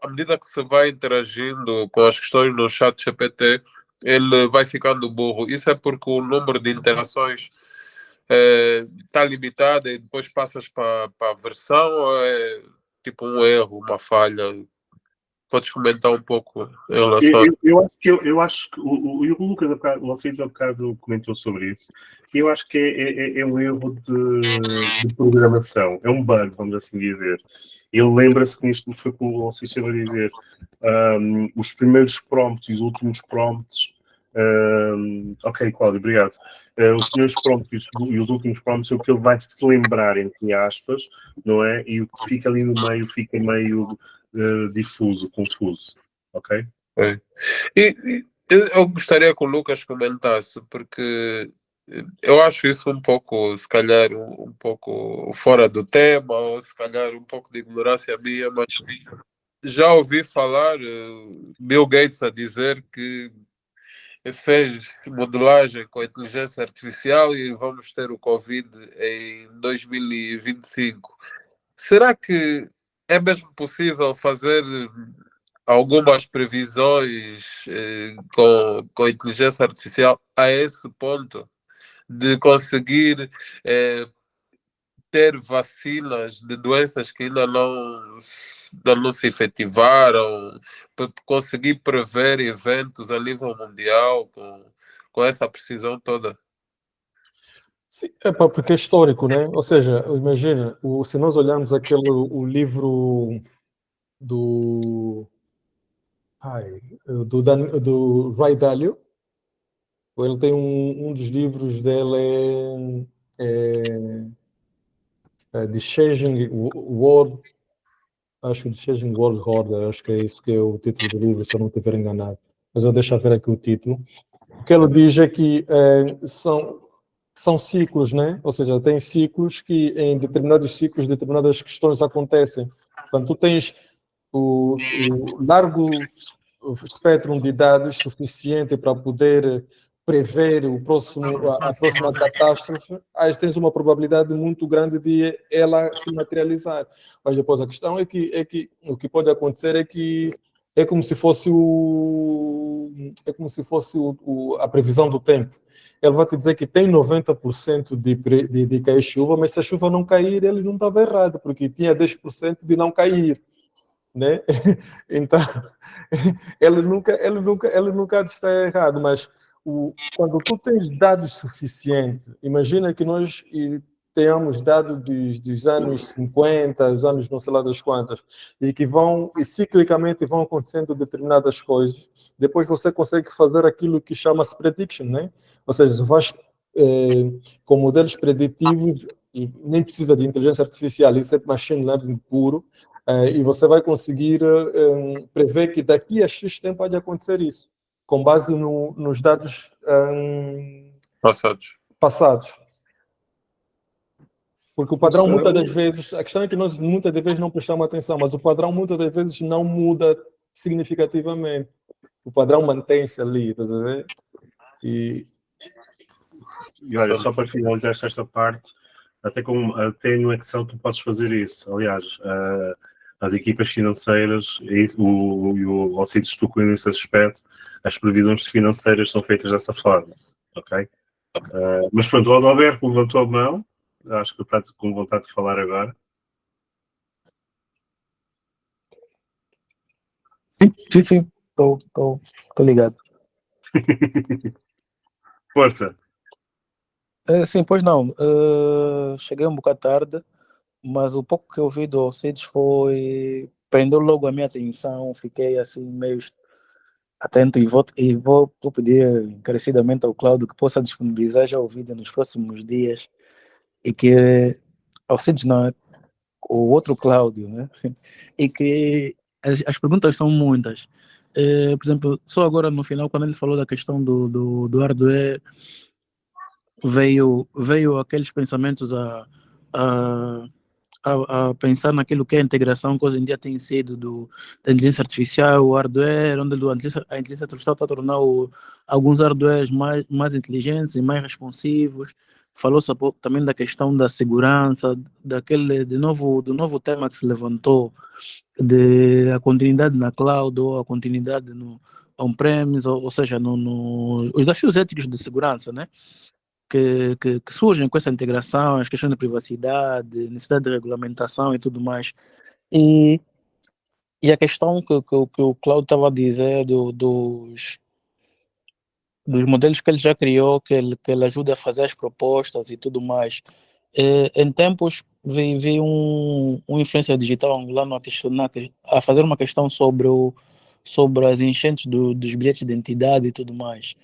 à medida que se vai interagindo com as questões no chat GPT, ele vai ficando burro. Isso é porque o número de interações está limitado e depois passas para a versão, ou é tipo um erro, uma falha? Podes comentar um pouco em relação eu acho que o Lucas, o Alcides há bocado comentou sobre isso. Eu acho que é um erro de programação, é um bug, vamos assim dizer. ele lembra-se nisto, foi com o Alcista a dizer, os primeiros prompts e os últimos prompts, ok, Cláudio, obrigado. Os primeiros prompts e os últimos prompts é o que ele vai se lembrar, entre aspas, não é? E o que fica ali no meio fica meio difuso, confuso, ok? É. Eu gostaria que o Lucas comentasse, porque eu acho isso um pouco, se calhar, um pouco fora do tema, ou se calhar um pouco de ignorância minha, mas já ouvi falar Bill Gates a dizer que fez modelagem com a inteligência artificial e vamos ter o Covid em 2025. Será que é mesmo possível fazer algumas previsões com a inteligência artificial a esse ponto de conseguir ter vacinas de doenças que ainda não se efetivaram, conseguir prever eventos a nível mundial com essa precisão toda? Sim, porque é histórico, né? Ou seja, imagina, se nós olharmos o livro do, do Ray Dalio, ele tem um dos livros dele The Changing World, acho que The Changing World Order, acho que é isso que é o título do livro, se eu não estiver enganado. Mas eu deixo ver aqui o título. O que ele diz é que são ciclos, né? Ou seja, tem ciclos que em determinados ciclos, determinadas questões acontecem. Portanto, tu tens o largo espectro de dados suficiente para poder prever a próxima catástrofe, aí tens uma probabilidade muito grande de ela se materializar. Mas depois a questão é que o que pode acontecer é que é como se fosse a previsão do tempo. Ele vai te dizer que tem 90% de cair chuva, mas se a chuva não cair, ele não estava errado, porque tinha 10% de não cair, né? Então, ele nunca está errado, mas quando tu tens dados suficientes, imagina que nós tenhamos dados dos anos 50, os anos não sei lá das quantas, e que ciclicamente vão acontecendo determinadas coisas, depois você consegue fazer aquilo que chama-se prediction, né? Ou seja, vais com modelos preditivos, e nem precisa de inteligência artificial, isso é machine learning puro, e você vai conseguir prever que daqui a X tempo pode acontecer isso, com base nos dados passados. Porque o padrão muitas das vezes, a questão é que nós muitas das vezes não prestamos atenção, mas o padrão muitas das vezes não muda significativamente. O padrão mantém-se ali, estás a ver? E olha, só para finalizar esta parte, até no Excel tu podes fazer isso. Aliás, as equipas financeiras, o Alcides tocou nesse aspecto, as previsões financeiras são feitas dessa forma, ok? Mas pronto, o Adalberto levantou a mão, acho que ele está com vontade de falar agora. Sim, estou ligado. Força! Sim, pois não. Cheguei um bocado tarde, mas o pouco que eu vi do Alcides prendeu logo a minha atenção, fiquei assim meio atento e vou pedir encarecidamente ao Cláudio que possa disponibilizar já o vídeo nos próximos dias e que Alcides não é o outro Cláudio, né? E que as perguntas são muitas. Por exemplo, só agora no final, quando ele falou da questão do hardware, veio aqueles pensamentos a pensar naquilo que é a integração que hoje em dia tem sido da inteligência artificial, o hardware, onde a inteligência artificial está a tornar alguns hardwares mais inteligentes e mais responsivos. Falou-se também da questão da segurança, do novo tema que se levantou, de a continuidade na cloud ou a continuidade no on-premise, ou seja, os desafios éticos de segurança, né? Que surgem com essa integração, as questões de privacidade, necessidade de regulamentação e tudo mais. E a questão que o Cláudio estava a dizer dos modelos que ele já criou, que ele ajuda a fazer as propostas e tudo mais. Em tempos, vi um influencer digital angolano a fazer uma questão sobre as enchentes dos bilhetes de identidade e tudo mais.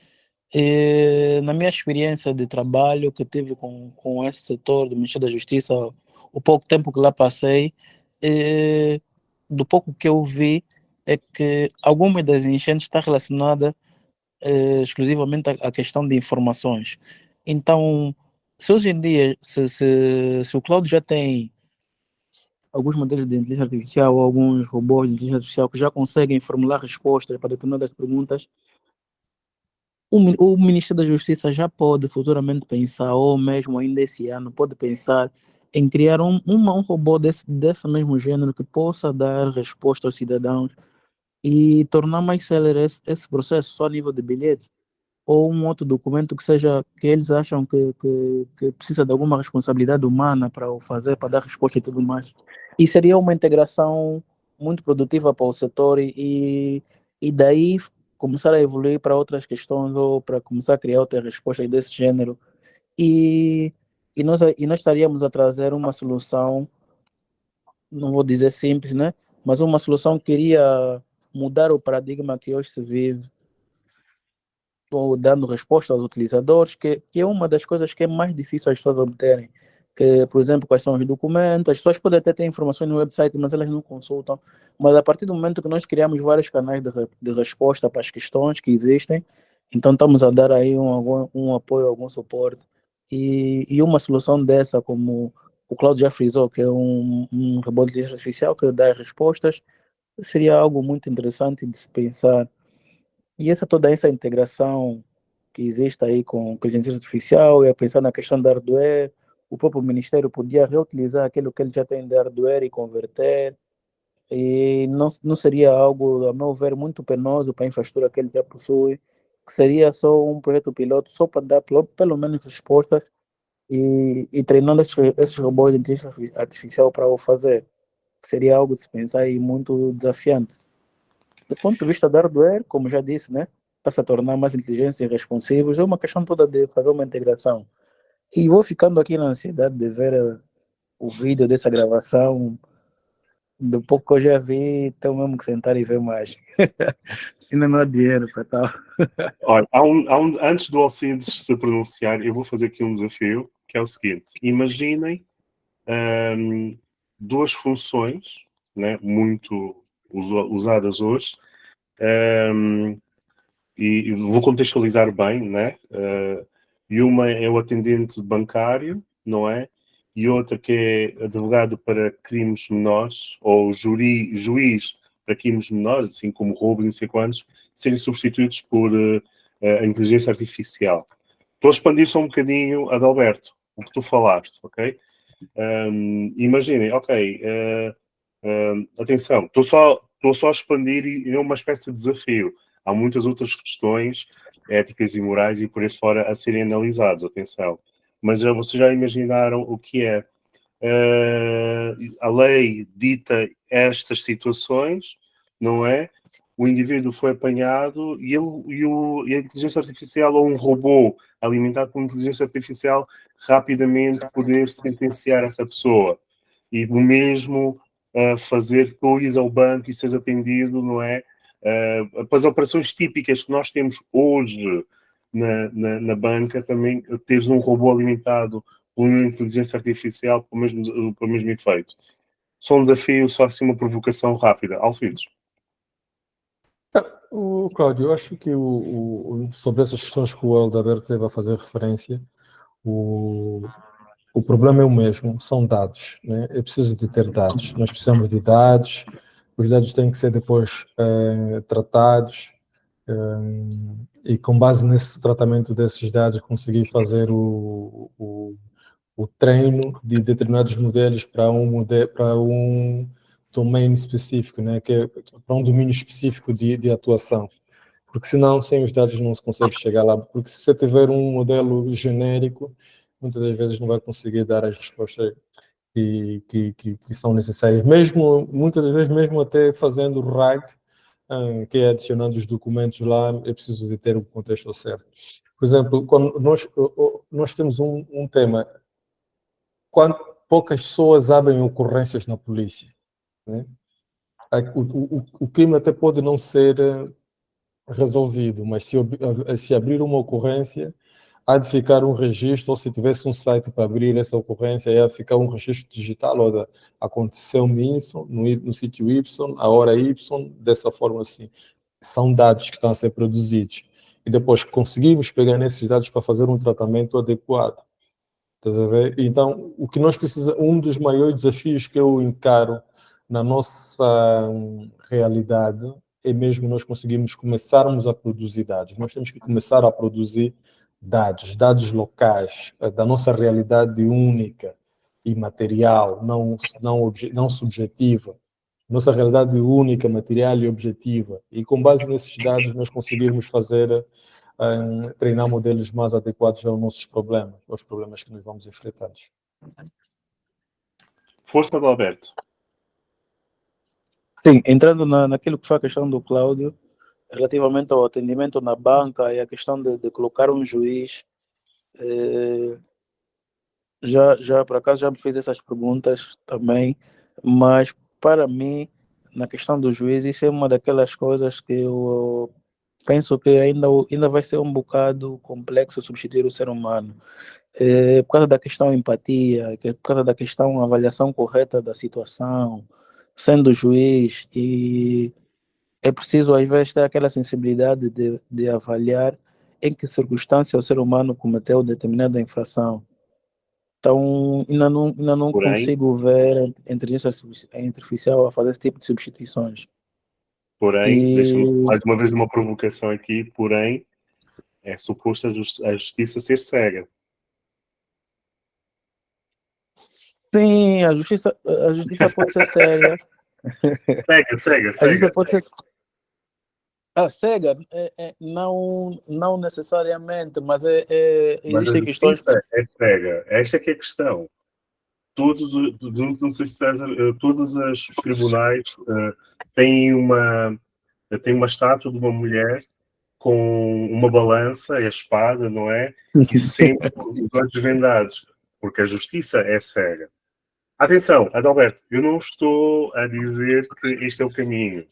Na minha experiência de trabalho que tive com esse setor do Ministério da Justiça, o pouco tempo que lá passei, do pouco que eu vi, é que alguma das enchentes está relacionada exclusivamente à questão de informações. Então, se hoje em dia, se o cloud já tem alguns modelos de inteligência artificial ou alguns robôs de inteligência artificial que já conseguem formular respostas para determinadas perguntas, o Ministério da Justiça já pode futuramente pensar, ou mesmo ainda esse ano, pode pensar em criar um robô desse mesmo gênero que possa dar resposta aos cidadãos e tornar mais célere esse processo só a nível de bilhetes ou um outro documento que eles acham que precisa de alguma responsabilidade humana para o fazer, para dar resposta e tudo mais. E seria uma integração muito produtiva para o setor e daí começar a evoluir para outras questões ou para começar a criar outras respostas desse gênero. E, e nós estaríamos a trazer uma solução, não vou dizer simples, né? Mas uma solução que iria mudar o paradigma que hoje se vive, ou dando resposta aos utilizadores, que é uma das coisas que é mais difícil as pessoas obterem. Que, por exemplo, quais são os documentos, as pessoas podem até ter informações no website, mas elas não consultam. Mas a partir do momento que nós criamos vários canais de resposta para as questões que existem, então estamos a dar aí um apoio, algum suporte. E uma solução dessa, como o Claudio já frisou, que é um robô de inteligência artificial que dá respostas, seria algo muito interessante de se pensar. E toda essa integração que existe aí com inteligência artificial, e a pensar na questão da hardware, o próprio Ministério podia reutilizar aquilo que ele já tem de hardware e converter, e não seria algo, a meu ver, muito penoso para a infraestrutura que ele já possui, que seria só um projeto piloto, só para dar pelo menos respostas e treinando esses robôs de inteligência artificial para o fazer. Seria algo de se pensar e muito desafiante. Do ponto de vista da hardware, como já disse, né, está se a tornar mais inteligentes e responsivos, é uma questão toda de fazer uma integração. E vou ficando aqui na ansiedade de ver o vídeo dessa gravação. Do pouco que eu já vi, tenho mesmo que sentar e ver mais. Ainda não há dinheiro para tal. Olha, antes do Alcides se pronunciar, eu vou fazer aqui um desafio, que é o seguinte: imaginem duas funções, né, muito usadas hoje, e vou contextualizar bem, né? E uma é o atendente bancário, não é? E outra que é advogado para crimes menores, ou juiz para crimes menores, assim como roubos e não sei quantos, serem substituídos por a inteligência artificial. Estou a expandir só um bocadinho, Adalberto, o que tu falaste, ok? Imaginem, ok, atenção, estou só a expandir e é uma espécie de desafio. Há muitas outras questões éticas e morais e por aí fora a serem analisados, atenção. Mas vocês já imaginaram o que é a lei dita estas situações, não é? O indivíduo foi apanhado e a inteligência artificial ou um robô alimentado por inteligência artificial rapidamente poder sentenciar essa pessoa. E o mesmo fazer coisas ao banco e seres atendido, não é? Para as operações típicas que nós temos hoje na banca, também teres um robô alimentado por uma inteligência artificial para o mesmo efeito. Só um desafio, só assim uma provocação rápida. Alcides. O Cláudio, eu acho que sobre essas questões que o Alberto teve a fazer referência, o problema é o mesmo, são dados, né? É preciso de ter dados, nós precisamos de dados, os dados têm que ser depois tratados e com base nesse tratamento desses dados conseguir fazer o treino de determinados modelos para um domain específico, né? Que é para um domínio específico de atuação. Porque senão, sem os dados não se consegue chegar lá. Porque se você tiver um modelo genérico, muitas das vezes não vai conseguir dar as respostas que são necessárias. Muitas das vezes, mesmo até fazendo RAG, que é adicionando os documentos lá, é preciso de ter o contexto certo. Por exemplo, quando nós temos um tema quando poucas pessoas abrem ocorrências na polícia, né? O crime até pode não ser resolvido, mas se abrir uma ocorrência, há de ficar um registro, ou se tivesse um site para abrir essa ocorrência, ia ficar um registro digital, olha, aconteceu-me isso no sítio Y, a hora Y, dessa forma assim. São dados que estão a ser produzidos. E depois conseguimos pegar nesses dados para fazer um tratamento adequado. Estás a ver? Então, o que nós precisamos, um dos maiores desafios que eu encaro na nossa realidade é mesmo nós conseguirmos começarmos a produzir dados. Nós temos que começar a produzir dados locais, da nossa realidade única e material, não subjetiva. Nossa realidade única, material e objetiva. E com base nesses dados nós conseguirmos fazer treinar modelos mais adequados aos nossos problemas, aos problemas que nós vamos enfrentar. Força do Alberto. Sim, entrando naquilo que foi a questão do Cláudio, relativamente ao atendimento na banca e a questão de colocar um juiz, já por acaso já me fiz essas perguntas também, mas para mim, na questão do juiz, isso é uma daquelas coisas que eu penso que ainda vai ser um bocado complexo substituir o ser humano. Por causa da questão empatia, por causa da questão avaliação correta da situação, sendo juiz, e é preciso às vezes ter aquela sensibilidade de avaliar em que circunstância o ser humano cometeu determinada infração. Então, ainda não Porém, consigo ver a inteligência artificial a fazer esse tipo de substituições. deixa-me E mais uma vez uma provocação aqui, porém, é suposto a justiça ser cega. sim, a justiça pode ser cega. A justiça pode ser cega, não necessariamente, mas Mas a existem questões que. justiça é cega. Esta é que é a questão. Não sei se todos os tribunais têm uma estátua de uma mulher com uma balança e a espada, não é? E sempre os olhos vendados, porque a justiça é cega. Atenção, Adalberto, eu não estou a dizer que este é o caminho.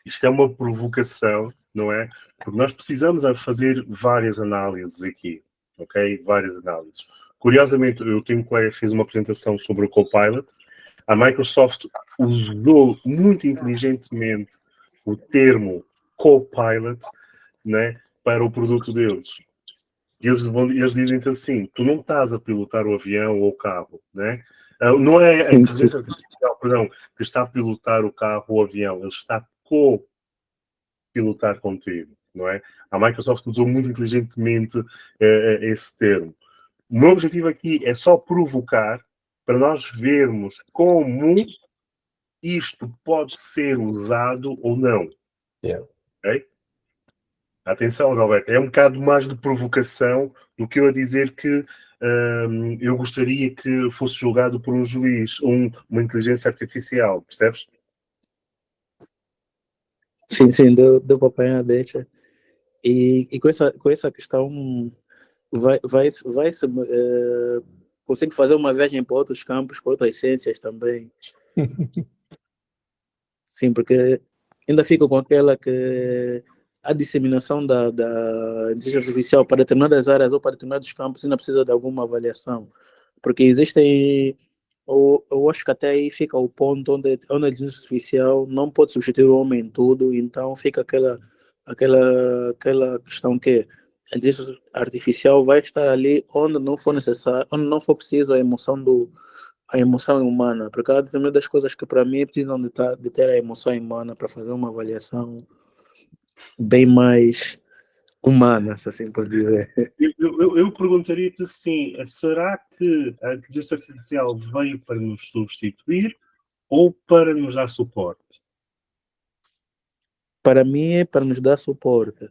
Isto é uma provocação, não é? Porque nós precisamos fazer várias análises aqui, ok? Várias análises. Curiosamente, eu tenho um colega que fez uma apresentação sobre o Copilot. A Microsoft usou muito inteligentemente o termo Copilot, né, para o produto deles. E eles dizem assim, tu não estás a pilotar o avião ou o carro, né? Não é a inteligência artificial, perdão, que está a pilotar o carro ou o avião, ele está a co-pilotar contigo, não é? A Microsoft usou muito inteligentemente esse termo. O meu objetivo aqui é só provocar para nós vermos como isto pode ser usado ou não. Yeah. Okay? Atenção, Roberto, é um bocado mais de provocação do que eu a dizer que eu gostaria que fosse julgado por um juiz, uma inteligência artificial, percebes? Sim, deu para apanhar, deixa. E com essa questão, consigo fazer uma viagem para outros campos, para outras ciências também. Sim, porque ainda fico com aquela que a disseminação da inteligência artificial para determinadas áreas ou para determinados campos ainda precisa de alguma avaliação. Porque existem, eu acho que até aí fica o ponto onde a inteligência artificial não pode substituir o homem em tudo, então fica aquela questão que a inteligência artificial vai estar ali onde não for necessário, onde não for preciso a emoção humana, porque há determinadas coisas que para mim precisam de ter a emoção humana para fazer uma avaliação bem mais humana, se assim pode dizer. Eu perguntaria que sim, será que a inteligência artificial veio para nos substituir ou para nos dar suporte? Para mim é para nos dar suporte.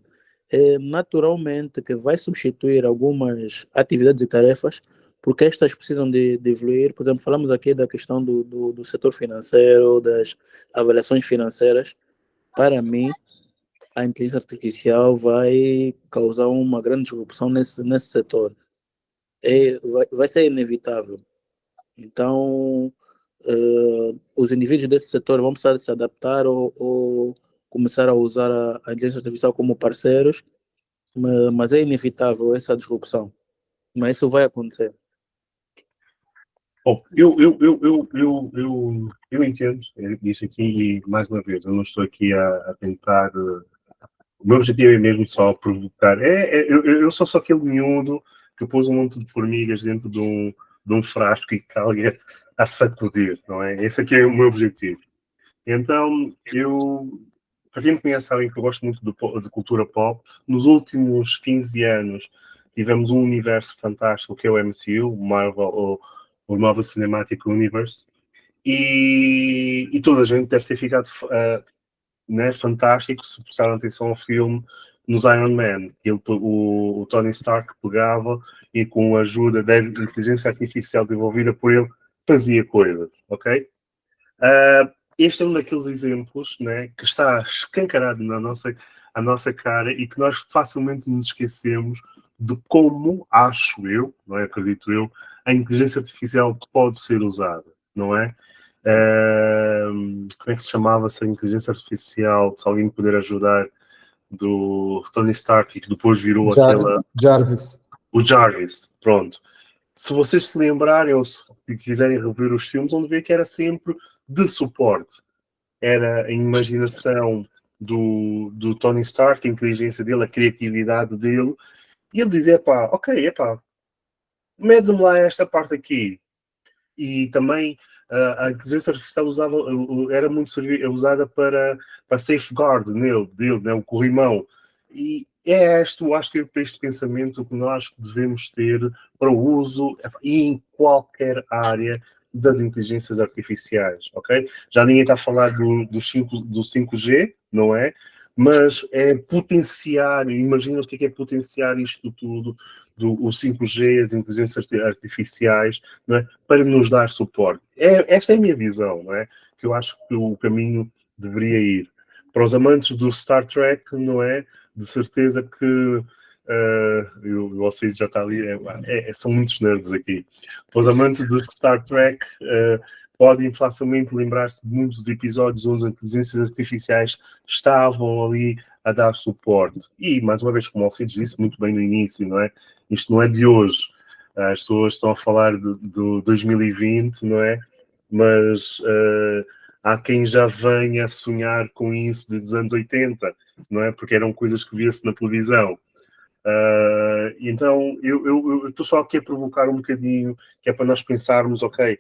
Naturalmente que vai substituir algumas atividades e tarefas, porque estas precisam de evoluir. Por exemplo, falamos aqui da questão do setor financeiro, das avaliações financeiras. Para mim, a inteligência artificial vai causar uma grande disrupção nesse setor. Vai ser inevitável. Então, os indivíduos desse setor vão precisar se adaptar ou começar a usar a inteligência artificial como parceiros, mas é inevitável essa disrupção. Mas isso vai acontecer. Bom, eu entendo isso aqui e, mais uma vez, eu não estou aqui a tentar. O meu objetivo é mesmo só provocar. Eu sou só aquele miúdo que pôs um monte de formigas dentro de um frasco e que está ali a sacudir, não é? Esse aqui é o meu objetivo. Então, para quem me conhece, sabem que eu gosto muito de cultura pop. Nos últimos 15 anos, tivemos um universo fantástico que é o MCU, o Marvel, o Marvel Cinematic Universe, e toda a gente deve ter ficado né, fantástico se prestaram atenção ao filme nos Iron Man. O Tony Stark pegava e, com a ajuda da inteligência artificial desenvolvida por ele, fazia coisas, ok? Este é um daqueles exemplos, né, que está escancarado à nossa cara e que nós facilmente nos esquecemos de como, acho eu, não é, acredito eu, a inteligência artificial pode ser usada, não é? Como é que se chamava essa inteligência artificial, se alguém me puder ajudar, do Tony Stark, que depois virou aquela... Jarvis. O Jarvis, pronto. Se vocês se lembrarem ou se quiserem rever os filmes, vão ver que era sempre de suporte. Era a imaginação do Tony Stark, a inteligência dele, a criatividade dele, e ele dizia, ok, mede-me lá esta parte aqui. E também a inteligência artificial era muito usada para safeguard dele, né, o corrimão. E acho que é este pensamento que nós devemos ter para o uso em qualquer área das inteligências artificiais, ok? Já ninguém está a falar do 5G, não é? Mas é potenciar, imagina o que é potenciar isto tudo, o 5G, as inteligências artificiais, não é? Para nos dar suporte. Esta é a minha visão, não é? Que eu acho que o caminho deveria ir. Para os amantes do Star Trek, não é? De certeza que vocês já está ali, são muitos nerds aqui. Para os amantes do Star Trek, podem facilmente lembrar-se de muitos episódios onde as inteligências artificiais estavam ali a dar suporte. E, mais uma vez, como o Alcides disse muito bem no início, não é? Isto não é de hoje. As pessoas estão a falar de 2020, não é? Mas há quem já venha a sonhar com isso dos anos 80, não é? Porque eram coisas que via-se na televisão. Então, eu estou só aqui a provocar um bocadinho, que é para nós pensarmos, ok,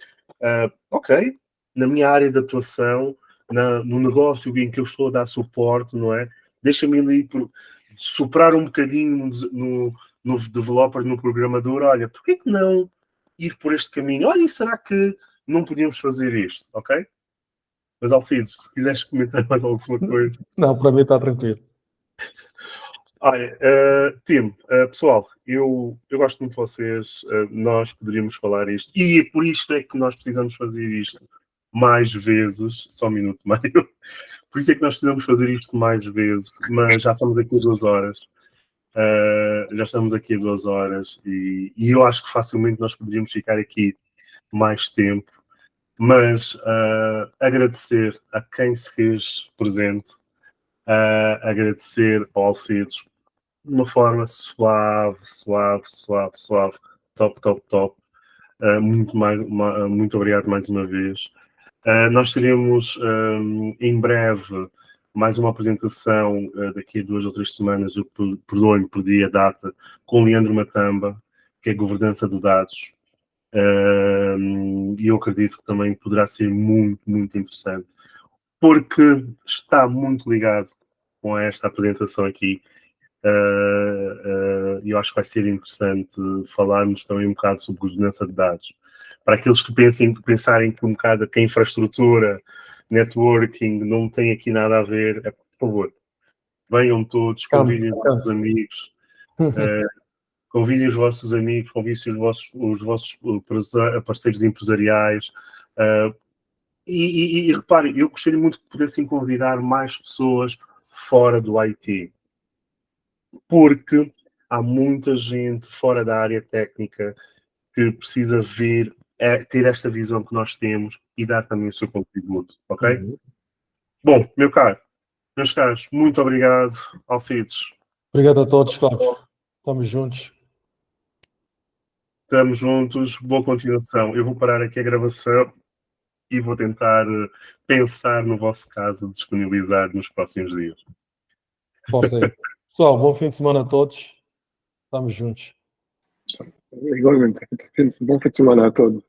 na minha área de atuação, no negócio em que eu estou a dar suporte, não é? Deixa-me ali soprar um bocadinho no developer, no programador, olha, por que não ir por este caminho? Olha, e será que não podíamos fazer isto, ok? Mas, Alcides, se quiseres comentar mais alguma coisa. Não, para mim está tranquilo. Olha, Tim, pessoal, eu gosto muito de vocês, nós poderíamos falar isto, e por isto é que nós precisamos fazer isto mais vezes, só um minuto e meio, por isso é que nós precisamos fazer isto mais vezes, mas já estamos aqui a 2 horas, e eu acho que facilmente nós poderíamos ficar aqui mais tempo, mas agradecer a quem se fez presente, agradecer ao Alcides de uma forma suave, top. Muito obrigado mais uma vez. Nós teremos em breve mais uma apresentação daqui a 2 ou 3 semanas, eu perdoe-me, perdi a data, com Leandro Matamba, que é governança de dados. E eu acredito que também poderá ser muito interessante, porque está muito ligado com esta apresentação aqui. Eu acho que vai ser interessante falarmos também um bocado sobre governança de dados. Para aqueles que pensarem que um bocado que a infraestrutura, networking, não tem aqui nada a ver, por favor, venham todos, convidem os vossos amigos, convidem os vossos amigos, convidem os vossos parceiros empresariais. E reparem, eu gostaria muito que pudessem convidar mais pessoas fora do IT, porque há muita gente fora da área técnica que precisa ver ter esta visão que nós temos e dar também o seu contributo, ok? Uhum. Bom, meus caros, muito obrigado, Alcides. Obrigado a todos, Cláudio. Estamos juntos. Estamos juntos, boa continuação. Eu vou parar aqui a gravação e vou tentar pensar no vosso caso, disponibilizar nos próximos dias. Força aí. Pessoal, bom fim de semana a todos. Estamos juntos. Igualmente. Bom fim de semana a todos.